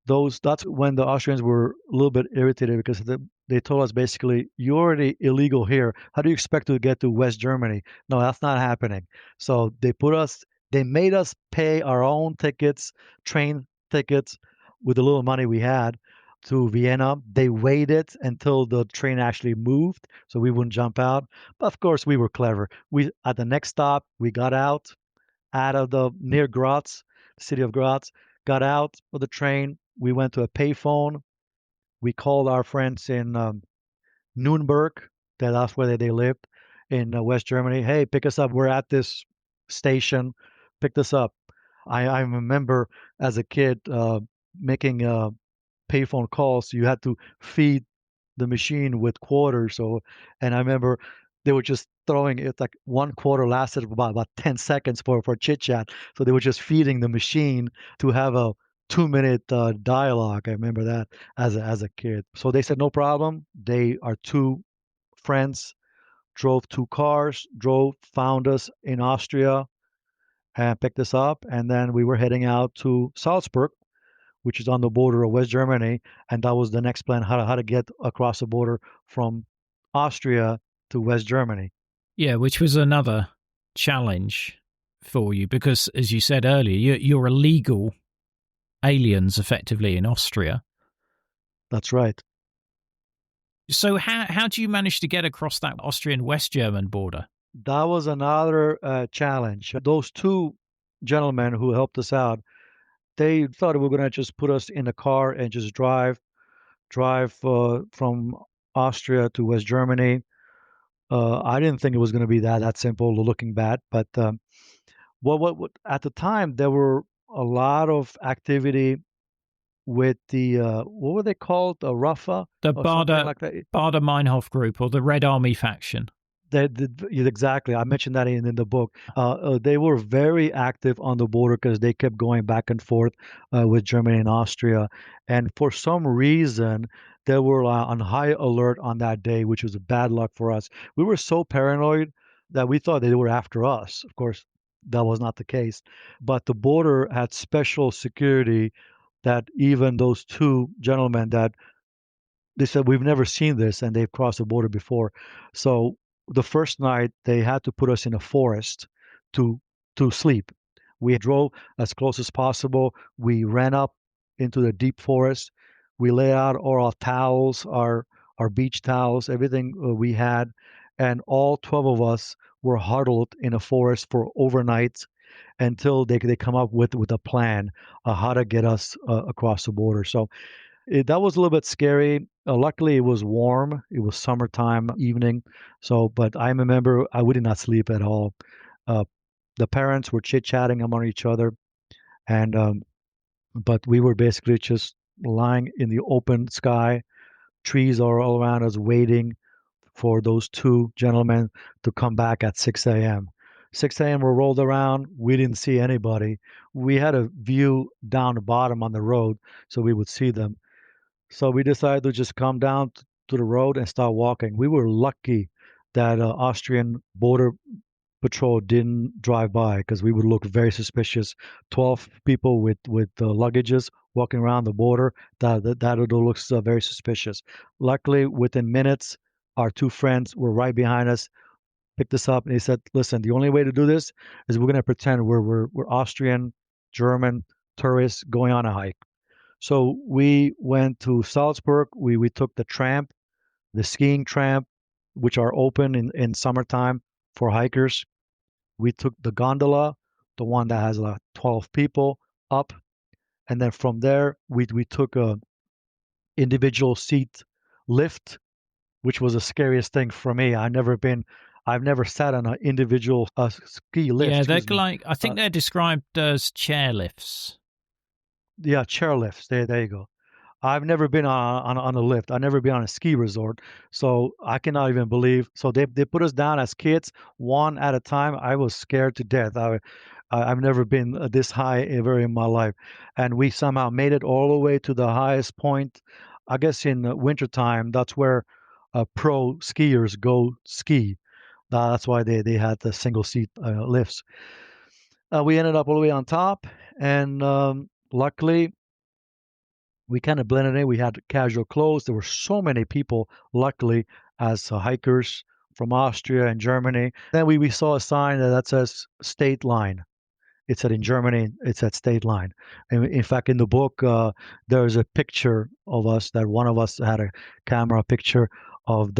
[SPEAKER 2] that's when the Austrians were a little bit irritated because they told us basically, you're already illegal here. How do you expect to get to West Germany? No, that's not happening. So they made us pay our own tickets, train tickets, with the little money we had to Vienna. They waited until the train actually moved so we wouldn't jump out. But of course, we were clever. We at the next stop, we got out of the near Graz, the city of Graz, got out of the train. We went to a payphone. We called our friends in Nuremberg, that's where they lived in West Germany. Hey, pick us up. We're at this station. Pick us up. I remember as a kid making payphone calls. You had to feed the machine with quarters. So, and I remember they were just throwing it, like one quarter lasted about 10 seconds for chit chat. So they were just feeding the machine to have a 2 minute dialogue. I remember that as a kid. So they said no problem. Our two friends drove two cars, found us in Austria and picked us up, and then we were heading out to Salzburg, which is on the border of West Germany, and that was the next plan, how to get across the border from Austria to West Germany.
[SPEAKER 1] Yeah, which was another challenge for you because, as you said earlier, you're illegal aliens effectively in Austria.
[SPEAKER 2] That's right.
[SPEAKER 1] So how do you manage to get across that Austrian-West German border?
[SPEAKER 2] That was another challenge. Those two gentlemen who helped us out, they thought they were going to just put us in a car and just drive from Austria to West Germany. I didn't think it was going to be that simple, looking back. But what at the time there were a lot of activity with the what were they called, Rafa
[SPEAKER 1] The
[SPEAKER 2] or something
[SPEAKER 1] Bader
[SPEAKER 2] like that.
[SPEAKER 1] Meinhof group, or the Red Army faction.
[SPEAKER 2] Exactly. I mentioned that in the book. They were very active on the border because they kept going back and forth with Germany and Austria. And for some reason, they were on high alert on that day, which was bad luck for us. We were so paranoid that we thought they were after us. Of course, that was not the case. But the border had special security that even those two gentlemen that they said we've never seen this and they've crossed the border before. So the first night they had to put us in a forest to sleep. We drove as close as possible. We ran up into the deep forest. We laid out all our towels, our beach towels, everything we had, and all 12 of us were huddled in a forest for overnight until they come up with a plan how to get us across the border. So that was a little bit scary. Luckily, it was warm. It was summertime evening. So, but I remember we did not sleep at all. Uh, the parents were chit-chatting among each other, and but we were basically just lying in the open sky. Trees are all around us, waiting for those two gentlemen to come back at 6 a.m. 6 a.m. we rolled around. We didn't see anybody. We had a view down the bottom on the road, so we would see them. So we decided to just come down to the road and start walking. We were lucky that Austrian border patrol didn't drive by because we would look very suspicious. 12 people with luggages walking around the border, that looks very suspicious. Luckily, within minutes, our two friends were right behind us, picked us up, and they said, "Listen, the only way to do this is we're going to pretend we're Austrian, German tourists going on a hike." So we went to Salzburg. We took the tramp, the skiing tramp, which are open in summertime for hikers. We took the gondola, the one that has like 12 people up, and then from there we took a individual seat lift, which was the scariest thing for me. I've never sat on an individual ski lift.
[SPEAKER 1] Yeah, they're
[SPEAKER 2] Excuse me.
[SPEAKER 1] like, I think they're described as chair lifts.
[SPEAKER 2] Yeah, chair lifts. There you go. I've never been on a lift. I've never been on a ski resort, so I cannot even believe. So they put us down as kids, one at a time. I was scared to death. I've never been this high ever in my life, and we somehow made it all the way to the highest point. I guess in wintertime, that's where pro skiers go ski. That's why they had the single seat lifts. We ended up all the way on top, and luckily we kind of blended in. We had casual clothes. There were so many people, luckily, as hikers from Austria and Germany. Then we saw a sign that says state line. It said in Germany, it said state line. And in fact, in the book, there's a picture of us that one of us had a camera picture of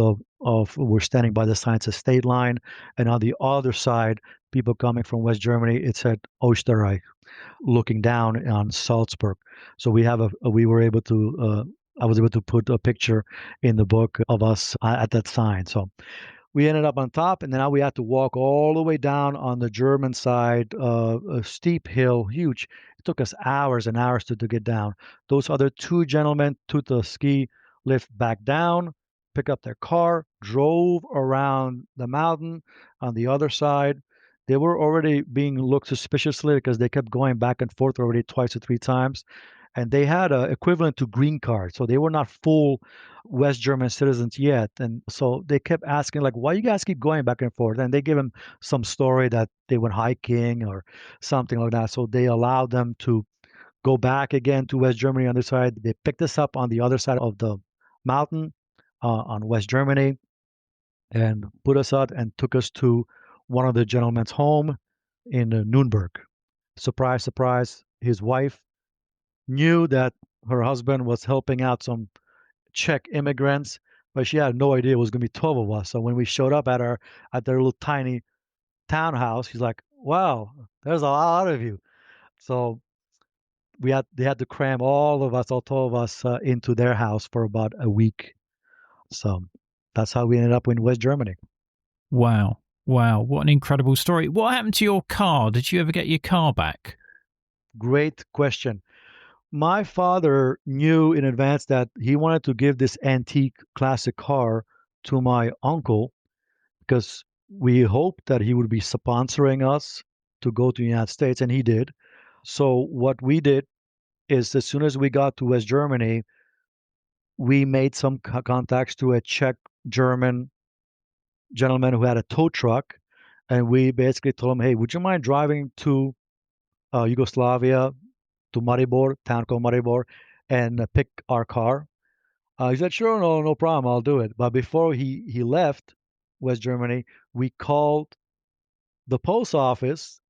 [SPEAKER 2] we're standing by the sign that says state line, and on the other side, people coming from West Germany, it said Österreich, looking down on Salzburg. So we were able to I was able to put a picture in the book of us at that sign. So we ended up on top, and then now we had to walk all the way down on the German side, a steep hill, huge. It took us hours and hours to get down. Those other two gentlemen took the ski lift back down, picked up their car, drove around the mountain on the other side. They were already being looked suspiciously because they kept going back and forth already twice or three times. And they had a equivalent to green card, so they were not full West German citizens yet. And so they kept asking, like, why you guys keep going back and forth? And they give them some story that they went hiking or something like that. So they allowed them to go back again to West Germany on the side. They picked us up on the other side of the mountain on West Germany and put us out and took us to one of the gentlemen's home in Nuremberg. Surprise, surprise, his wife knew that her husband was helping out some Czech immigrants, but she had no idea it was going to be 12 of us. So when we showed up at their little tiny townhouse, she's like, "Wow, there's a lot of you." So they had to cram all 12 of us, into their house for about a week. So that's how we ended up in West Germany.
[SPEAKER 1] Wow. Wow. What an incredible story. What happened to your car? Did you ever get your car back?
[SPEAKER 2] Great question. My father knew in advance that he wanted to give this antique classic car to my uncle because we hoped that he would be sponsoring us to go to the United States, and he did. So what we did is as soon as we got to West Germany, we made some contacts to a Czech German gentleman who had a tow truck, and we basically told him, "Hey, would you mind driving to Yugoslavia, to Maribor, town called Maribor, and pick our car?" He said, "Sure, no problem, I'll do it." But before he left West Germany, we called the post office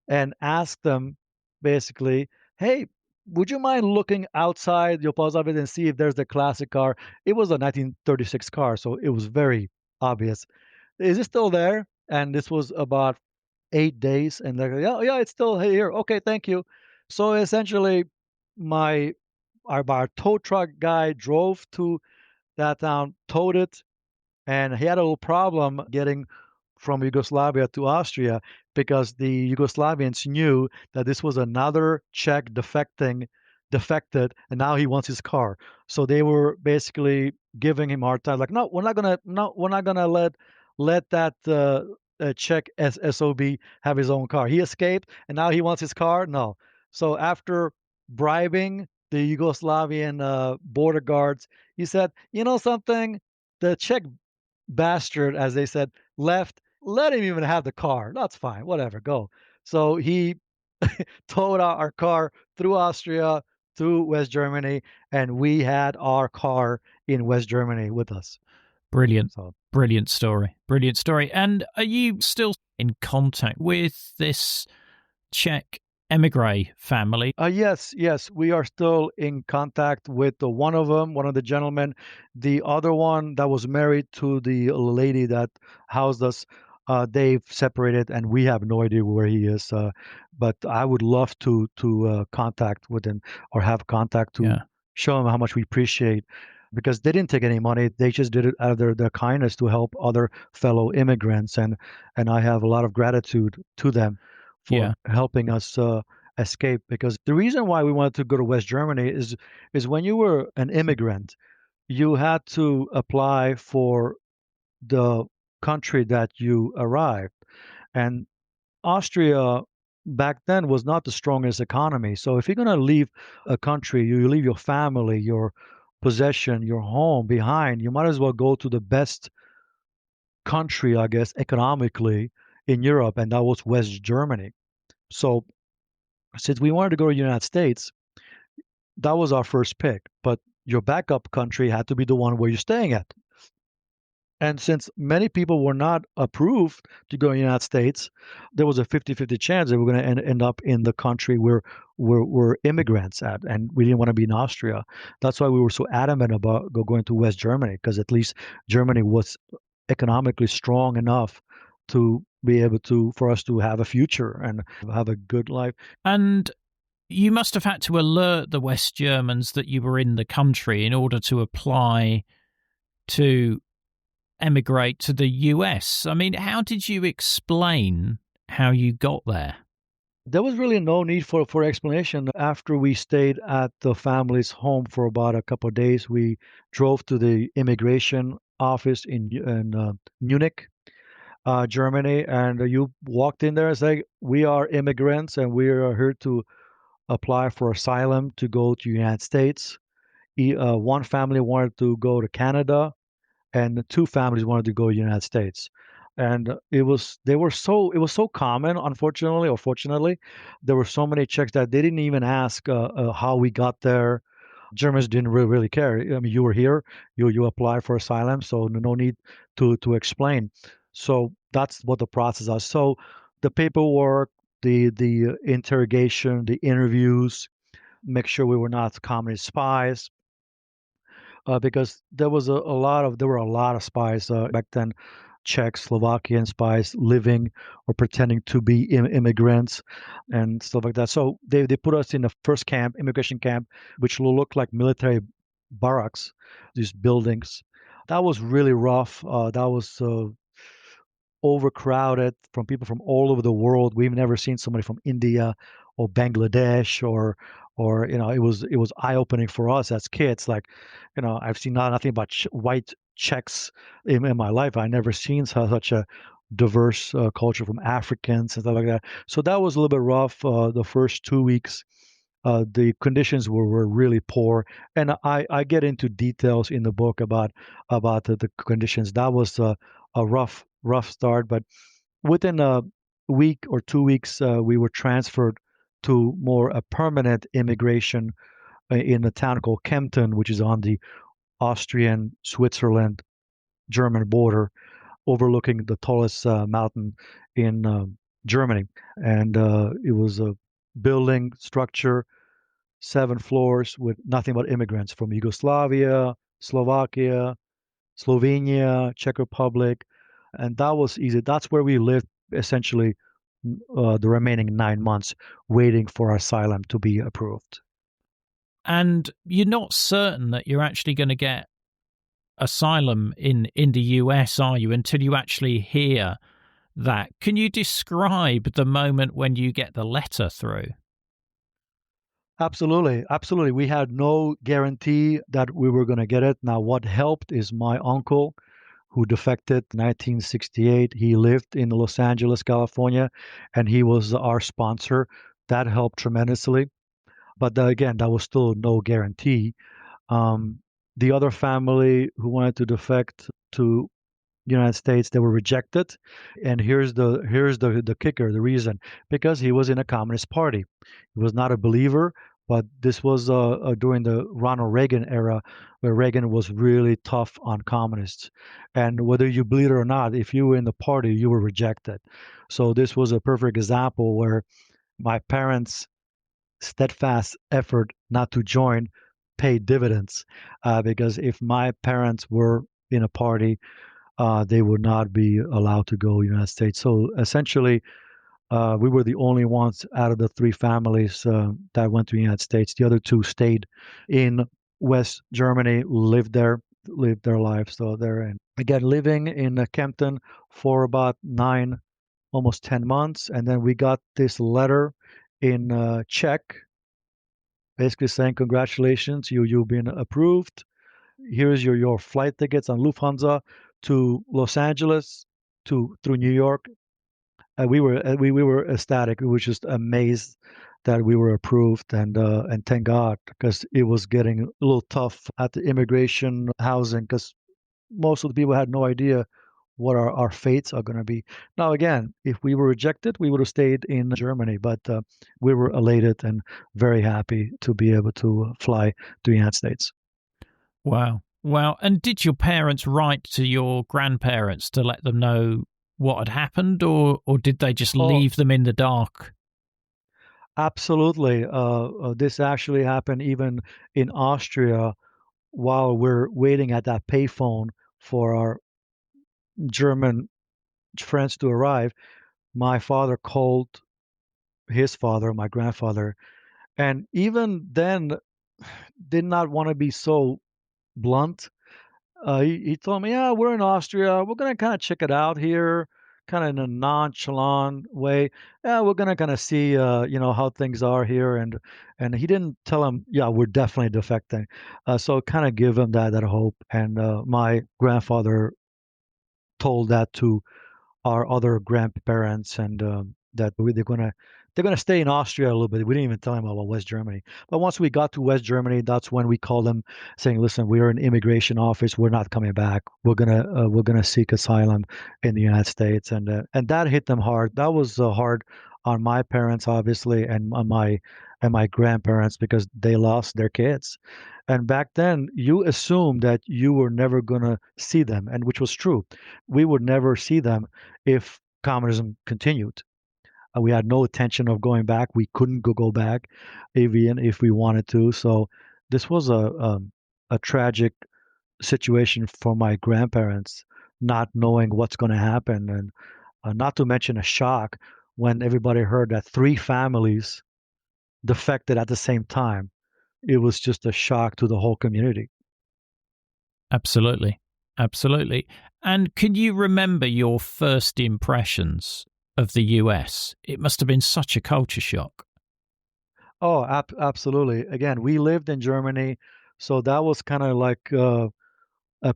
[SPEAKER 2] and asked them basically, "Hey, would you mind looking outside your post office and see if there's the classic car?" It was a 1936 car, so it was very obvious. "Is it still there?" And this was about 8 days, and they're like, "Yeah, yeah, it's still here. Okay, thank you." So essentially, my our tow truck guy drove to that town, towed it, and he had a little problem getting from Yugoslavia to Austria because the Yugoslavians knew that this was another Czech defected, and now he wants his car. So they were basically giving him a hard time, like, "No, we're not gonna let that Czech SOB have his own car. He escaped, and now he wants his car. No." So after bribing the Yugoslavian border guards, he said, "You know something? The Czech bastard," as they said, left. Let him even have the car. That's fine. Whatever. Go. So he towed our car through Austria to West Germany, and we had our car in West Germany with us.
[SPEAKER 1] Brilliant.
[SPEAKER 2] So
[SPEAKER 1] Brilliant story. Brilliant story. And are you still in contact with this Czech emigre family?
[SPEAKER 2] yes, we are still in contact with the one of them, one of the gentlemen. The other one that was married to the lady that housed us, they've separated, and we have no idea where he is. But I would love to contact with him or have contact to
[SPEAKER 1] Yeah.
[SPEAKER 2] show him how much we appreciate. Because they didn't take any money, they just did it out of their kindness to help other fellow immigrants, and I have a lot of gratitude to them
[SPEAKER 1] Yeah.
[SPEAKER 2] for helping us escape. Because the reason why we wanted to go to West Germany is when you were an immigrant, you had to apply for the country that you arrived. And Austria back then was not the strongest economy. So if you're going to leave a country, you leave your family, your possession, your home behind, you might as well go to the best country, I guess, economically in Europe, and that was West Germany. So since we wanted to go to the United States, that was our first pick. But your backup country had to be the one where you're staying at. And since many people were not approved to go to the United States, there was a 50-50 chance that we're going to end up in the country where we're immigrants at. And we didn't want to be in Austria. That's why we were so adamant about going to West Germany, because at least Germany was economically strong enough to be able to, for us to have a future and have a good life.
[SPEAKER 1] And you must have had to alert the West Germans that you were in the country in order to apply to emigrate to the US. I mean, how did you explain how you got there?
[SPEAKER 2] There was really no need for explanation. After we stayed at the family's home for about a couple of days, we drove to the immigration office in Munich, Germany, and you walked in there and say, "We are immigrants, and we are here to apply for asylum to go to the United States." One family wanted to go to Canada, and the two families wanted to go to the United States. And it was so common, unfortunately or fortunately, there were so many checks that they didn't even ask how we got there. Germans didn't really care. I mean, you were here, you applied for asylum, so no need to explain. So that's what the process is. So the paperwork, the interrogation, the interviews, make sure we were not communist spies, because there were a lot of spies back then. Czechoslovakian spies living or pretending to be immigrants and stuff like that. So they put us in the first camp, immigration camp, which looked like military barracks, these buildings. That was really rough. That was overcrowded from people from all over the world. We've never seen somebody from India or Bangladesh or it was eye opening for us as kids. Like, I've seen nothing but white Czechs in my life. I never seen such a diverse culture from Africans and stuff like that. So that was a little bit rough. The first 2 weeks, the conditions were really poor, and I get into details in the book about the conditions. That was a rough start, but within a week or 2 weeks, we were transferred to more a permanent immigration in a town called Kempten, which is on the Austrian, Switzerland, German border, overlooking the tallest mountain in Germany. And it was a building structure, 7 floors with nothing but immigrants from Yugoslavia, Slovakia, Slovenia, Czech Republic, and that was easy. That's where we lived essentially the remaining 9 months, waiting for asylum to be approved.
[SPEAKER 1] And you're not certain that you're actually going to get asylum in the US, are you, until you actually hear that? Can you describe the moment when you get the letter through?
[SPEAKER 2] Absolutely, absolutely. We had no guarantee that we were going to get it. Now, what helped is my uncle, who defected in 1968. He lived in Los Angeles, California, and he was our sponsor. That helped tremendously. But again, that was still no guarantee. Um, the other family who wanted to defect to United States, they were rejected. And here's the kicker, the reason, because he was in a communist party. He was not a believer, but this was during the Ronald Reagan era, where Reagan was really tough on communists. And whether you believe it or not, if you were in the party, you were rejected. So this was a perfect example where my parents' steadfast effort not to join paid dividends, because if my parents were in a party, they would not be allowed to go United States. So essentially, we were the only ones out of the 3 families that went to the United States. The other 2 stayed in West Germany, lived their lives there. And again, living in Kempten for about 9, almost 10 months. And then we got this letter in Czech, basically saying, congratulations, you've been approved. Here's your flight tickets on Lufthansa to Los Angeles, to through New York. We were ecstatic. We were just amazed that we were approved, and thank God, because it was getting a little tough at the immigration housing, because most of the people had no idea what our fates are going to be. Now, again, if we were rejected, we would have stayed in Germany, but we were elated and very happy to be able to fly to the United States.
[SPEAKER 1] Wow. Wow. And did your parents write to your grandparents to let them know what had happened, or did they just leave them in the dark?
[SPEAKER 2] Absolutely. This actually happened even in Austria while we're waiting at that payphone for our German friends to arrive. My father called his father, my grandfather, and even then did not want to be so blunt. He told me, "Yeah, we're in Austria. We're gonna kind of check it out here, kind of in a nonchalant way. Yeah, we're gonna kind of see, how things are here." And he didn't tell him, "Yeah, we're definitely defecting." So kind of give him that hope. And my grandfather told that to our other grandparents, and that they're gonna stay in Austria a little bit. We didn't even tell them about West Germany. But once we got to West Germany, that's when we called them, saying, "Listen, we are an immigration office. We're not coming back. We're gonna seek asylum in the United States." And that hit them hard. That was hard on my parents, obviously, and on my grandparents, because they lost their kids. And back then, you assumed that you were never gonna see them, and which was true. We would never see them if communism continued. We had no intention of going back. We couldn't go back, even if we wanted to. So this was a tragic situation for my grandparents. not knowing what's going to happen, and not to mention a shock when everybody heard that three families defected at the same time. It was just a shock to the whole community.
[SPEAKER 1] Absolutely. Absolutely. And can you remember your first impressions of the US? It must have been such a culture shock.
[SPEAKER 2] Oh, absolutely. Again, we lived in Germany, so that was kind of like a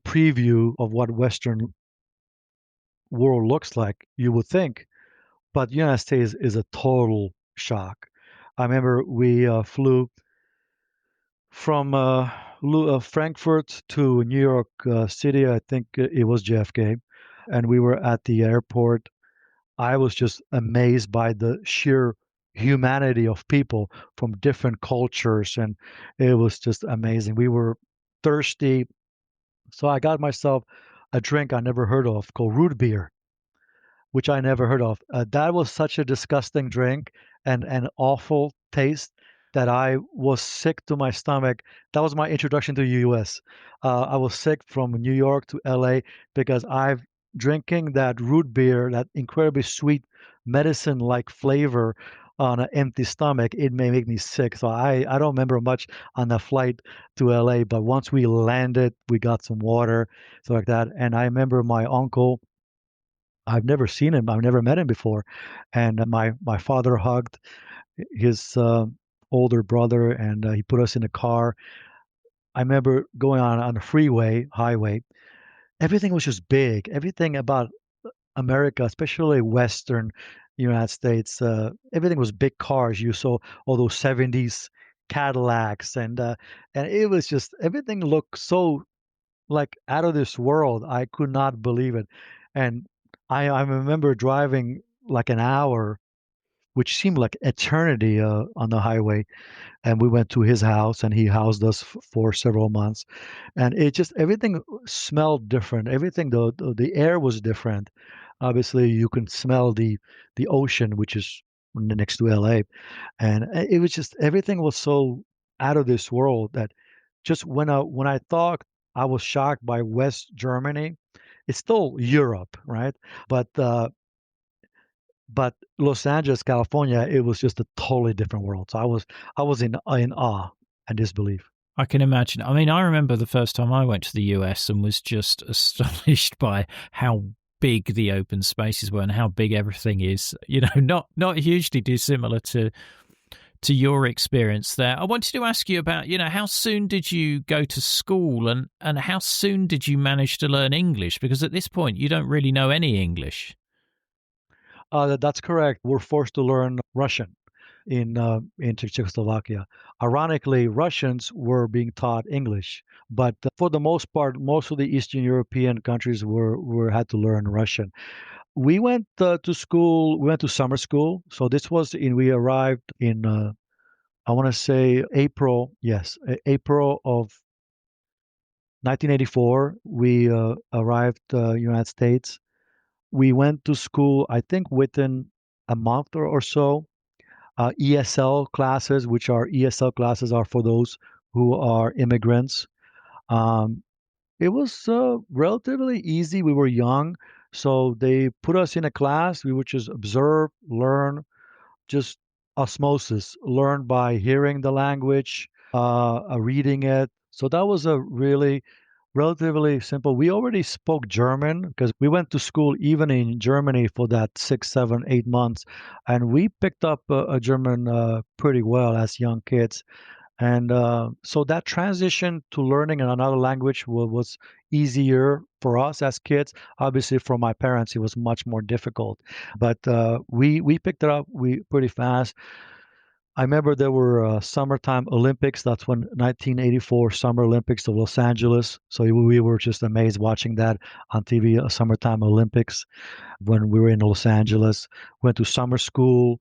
[SPEAKER 2] preview of what Western world looks like, you would think. But the United States is a total shock. I remember we flew from Frankfurt to New York City. I think it was JFK, and we were at the airport. I was just amazed by the sheer humanity of people from different cultures, and it was just amazing. We were thirsty, so I got myself a drink I never heard of called root beer, which I never heard of. That was such a disgusting drink and an awful taste that I was sick to my stomach. That was my introduction to the U.S. I was sick from New York to L.A. because I've drinking that root beer, that incredibly sweet medicine-like flavor on an empty stomach. It may make me sick. So I don't remember much on the flight to LA, but once we landed, we got some water, so like that. And I remember my uncle, I've never seen him. I've never met him before. And my father hugged his older brother, and he put us in a car. I remember going on the freeway, highway. Everything was just big. Everything about America, especially Western United States, everything was big cars. You saw all those 70s Cadillacs, and it was just everything looked so like out of this world. I could not believe it. And I remember driving like an hour, which seemed like eternity on the highway. And we went to his house, and he housed us for several months. And it just everything smelled different. Everything the air was different. Obviously, you can smell the ocean, which is next to LA, and it was just everything was so out of this world that just when I thought I was shocked by West Germany, it's still Europe, right? But but Los Angeles, California, it was just a totally different world. So I was in awe and disbelief.
[SPEAKER 1] I can imagine. I mean, I remember the first time I went to the US and was just astonished by how big the open spaces were and how big everything is. You know, not hugely dissimilar to your experience there. I wanted to ask you about, how soon did you go to school, and how soon did you manage to learn English? Because at this point, you don't really know any English.
[SPEAKER 2] That's correct. We're forced to learn Russian in Czechoslovakia. Ironically, Russians were being taught English, but for the most part, most of the Eastern European countries were had to learn Russian. We went to school. We went to summer school. So this was in. We arrived in. I want to say April. Yes, April of 1984. We arrived United States. We went to school, I think, within a month or so. ESL classes, which are ESL classes, are for those who are immigrants. Um, it was relatively easy. We were young, so they put us in a class. We would just observe, learn, just osmosis, learn by hearing the language, reading it. So that was a really relatively simple. We already spoke German because we went to school even in Germany for that 6, 7, 8 months, and we picked up a German pretty well as young kids. And so that transition to learning another language was easier for us as kids. Obviously, for my parents, it was much more difficult. But we picked it up we pretty fast. I remember there were summertime Olympics. That's when 1984 Summer Olympics of Los Angeles. So we were just amazed watching that on TV, summertime Olympics when we were in Los Angeles. Went to summer school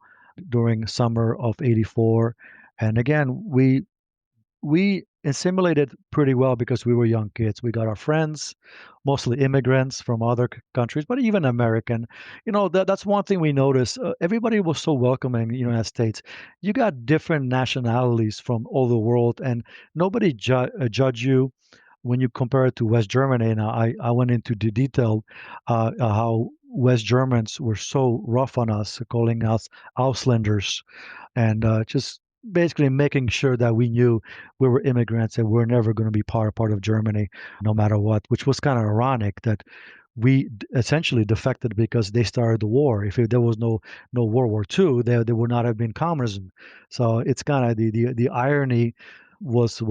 [SPEAKER 2] during summer of 84. And again, we assimilated pretty well because we were young kids. We got our friends, mostly immigrants from other countries, but even American. That's one thing we noticed. Everybody was so welcoming in the United States. You got different nationalities from all the world, and nobody judge you. when you compare it to West Germany, and I went into the detail how West Germans were so rough on us, calling us Ausländers, and just basically making sure that we knew we were immigrants and we're never going to be part of Germany, no matter what. Which was kind of ironic that we essentially defected because they started the war. If there was no World War II, there would not have been communism. So it's kind of the irony was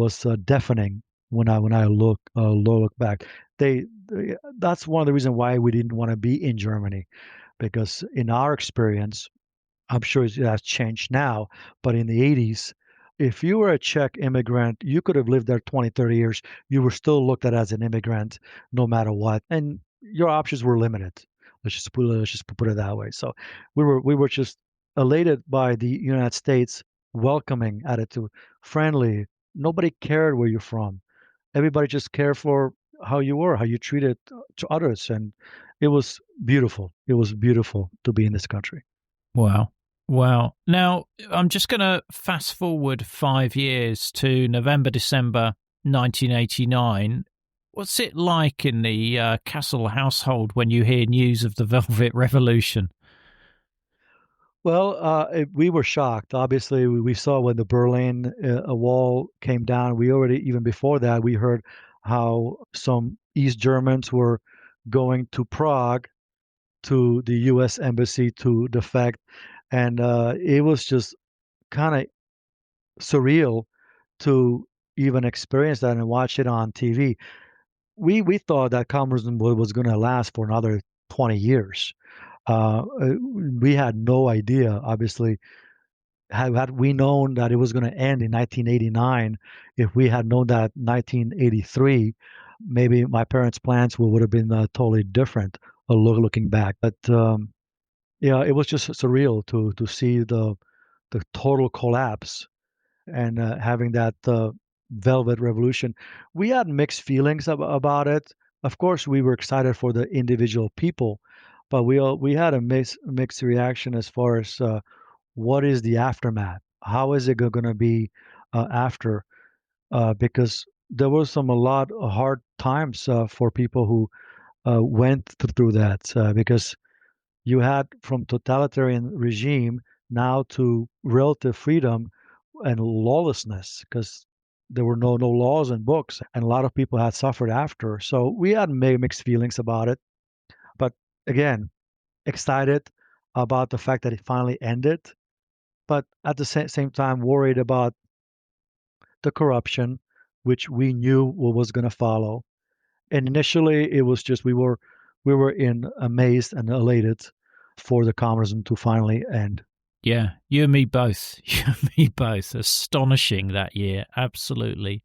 [SPEAKER 2] deafening when I look back. That's one of the reasons why we didn't want to be in Germany, because in our experience, I'm sure it has changed now, but in the 80s, if you were a Czech immigrant, you could have lived there 20, 30 years. You were still looked at as an immigrant no matter what. And your options were limited. Let's just put it that way. So we were just elated by the United States welcoming attitude, friendly. Nobody cared where you're from. Everybody just cared for how you were, how you treated to others, and it was beautiful. It was beautiful to be in this country.
[SPEAKER 1] Wow. Wow. Now, I'm just going to fast forward 5 years to November, December 1989. What's it like in the Kasl household when you hear news of the Velvet Revolution?
[SPEAKER 2] Well, we were shocked. Obviously, we saw when the Berlin Wall came down. We already, even before that, we heard how some East Germans were going to Prague to the U.S. embassy to defect, and it was just kind of surreal to even experience that and watch it on TV. We thought that communism was going to last for another 20 years. We had no idea, obviously, had we known that it was going to end in 1989, if we had known that 1983, maybe my parents' plans would have been totally different looking back. But yeah, it was just surreal to see the total collapse and having that Velvet Revolution. We had mixed feelings about it. Of course, we were excited for the individual people, but we had a mixed reaction as far as what is the aftermath? How is it going to be after? Because there was a lot of hard times for people who went through that. Because you had from totalitarian regime now to relative freedom and lawlessness, because there were no laws and books, and a lot of people had suffered after. So we had mixed feelings about it, but again, excited about the fact that it finally ended, but at the same time worried about the corruption, which we knew what was going to follow. And initially, it was just we were in amazed and elated for the communism to finally end.
[SPEAKER 1] Yeah, you and me both. You and me both. Astonishing that year. Absolutely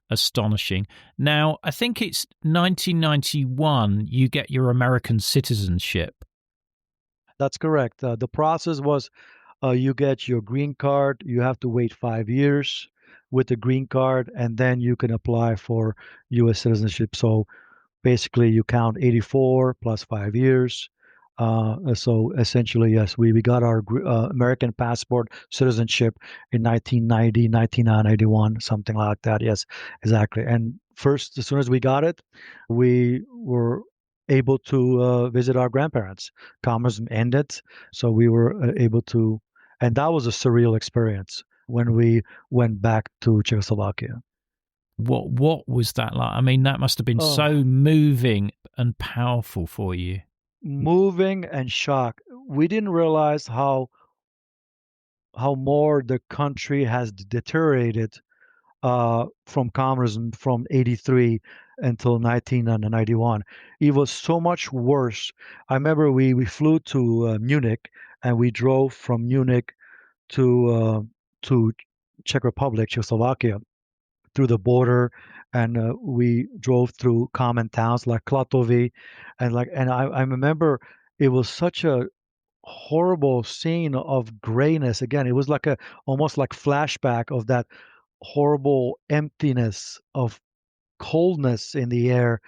[SPEAKER 1] astonishing. Now, I think it's 1991 you get your American citizenship.
[SPEAKER 2] That's correct. The process was you get your green card. You have to wait 5 years with the green card, and then you can apply for U.S. citizenship. So basically, you count 84 plus 5 years. So essentially, yes, we got our American passport citizenship in 1990, 1991, something like that. Yes, exactly. And first, as soon as we got it, we were able to visit our grandparents. Communism ended, so we were able to, and that was a surreal experience when we went back to Czechoslovakia.
[SPEAKER 1] What was that like? I mean, that must have been so
[SPEAKER 2] Oh,
[SPEAKER 1] moving and powerful for you.
[SPEAKER 2] moving and shock. We didn't realize how more the country has deteriorated from communism from 83 until 1991. It was so much worse. I remember we flew to Munich, and we drove from Munich to Czech Republic, Czechoslovakia, through the border, and we drove through common towns like Klatovy, and I remember it was such a horrible scene of grayness. Again, it was like a almost like flashback of that horrible emptiness of coldness in the air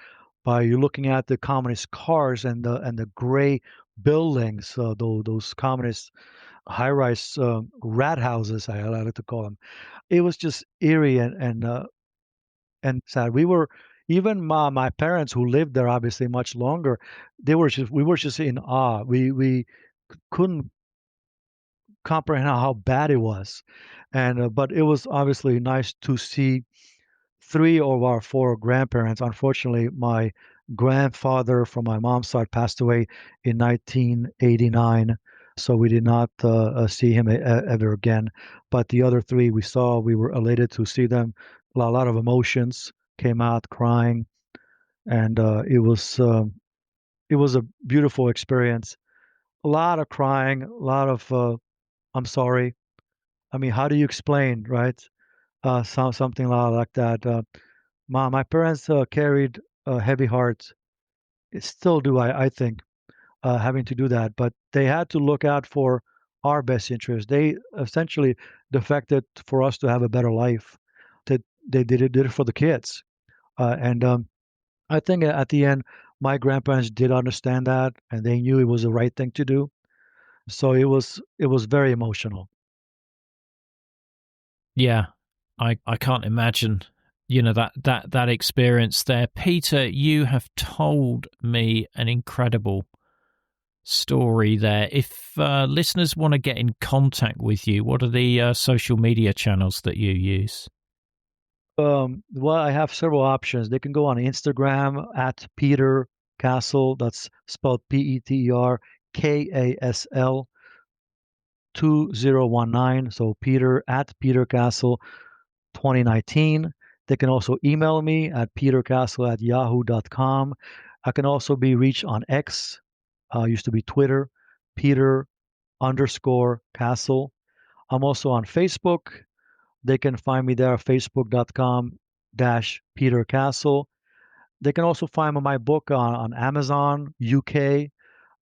[SPEAKER 2] by you looking at the communist cars and the gray buildings, those communist high-rise rat houses, I like to call them. It was just eerie and and sad. Even my parents who lived there obviously much longer, we were just in awe. We couldn't comprehend how bad it was, and but it was obviously nice to see three of our four grandparents. Unfortunately, my grandfather from my mom's side passed away in 1989, so we did not see him ever again. But the other three we saw, we were elated to see them. A lot of emotions came out, crying, and it was a beautiful experience. A lot of crying, a lot of I'm sorry. I mean, how do you explain, right? Something like that. My parents carried a heavy heart. It still do, I think, having to do that. But they had to look out for our best interest. They essentially defected for us to have a better life. That they did it for the kids. And I think at the end, my grandparents did understand that, and they knew it was the right thing to do. So it was very emotional.
[SPEAKER 1] Yeah, I can't imagine, that experience there. Peter, you have told me an incredible story there. If listeners want to get in contact with you, what are the social media channels that you use?
[SPEAKER 2] Well, I have several options. They can go on Instagram at Peter Kasl. That's spelled PETERKASL 2019. So Peter at Peter Kasl 2019. They can also email me at peterkasl@yahoo.com. I can also be reached on X, used to be Twitter, Peter_Kasl. I'm also on Facebook. They can find me there at facebook.com/Peter Kasl. They can also find my book on Amazon UK,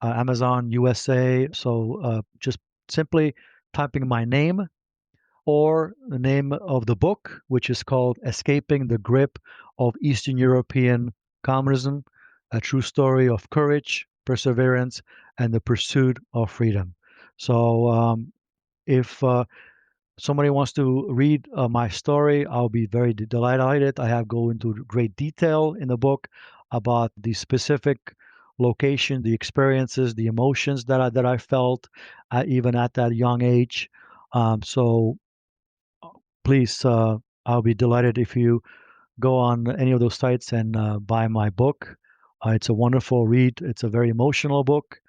[SPEAKER 2] Amazon USA. So just simply typing my name or the name of the book, which is called Escaping the Grip of Eastern European Communism, a true story of courage, perseverance, and the pursuit of freedom. So if somebody wants to read my story, I'll be very delighted. I have go into great detail in the book about the specific location, the experiences, the emotions that I felt even at that young age. So please, I'll be delighted if you go on any of those sites and buy my book. It's a wonderful read. It's a very emotional book,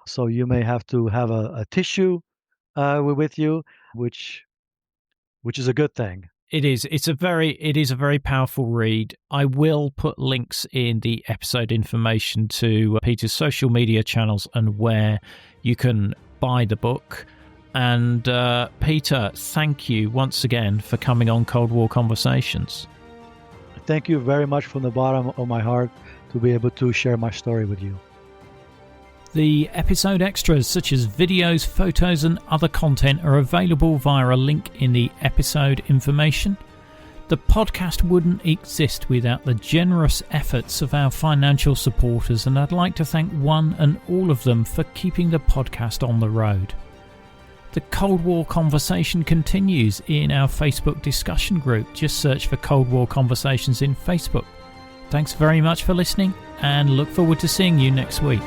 [SPEAKER 2] so you may have to have a tissue with you, which is a good thing.
[SPEAKER 1] It is. It is a very powerful read. I will put links in the episode information to Peter's social media channels and where you can buy the book. And Peter, thank you once again for coming on Cold War Conversations.
[SPEAKER 2] Thank you very much from the bottom of my heart to be able to share my story with you.
[SPEAKER 1] The episode extras, such as videos, photos, and other content, are available via a link in the episode information. The podcast wouldn't exist without the generous efforts of our financial supporters, and I'd like to thank one and all of them for keeping the podcast on the road. The Cold War Conversation continues in our Facebook discussion group. Just search for Cold War Conversations in Facebook. Thanks very much for listening, and look forward to seeing you next week.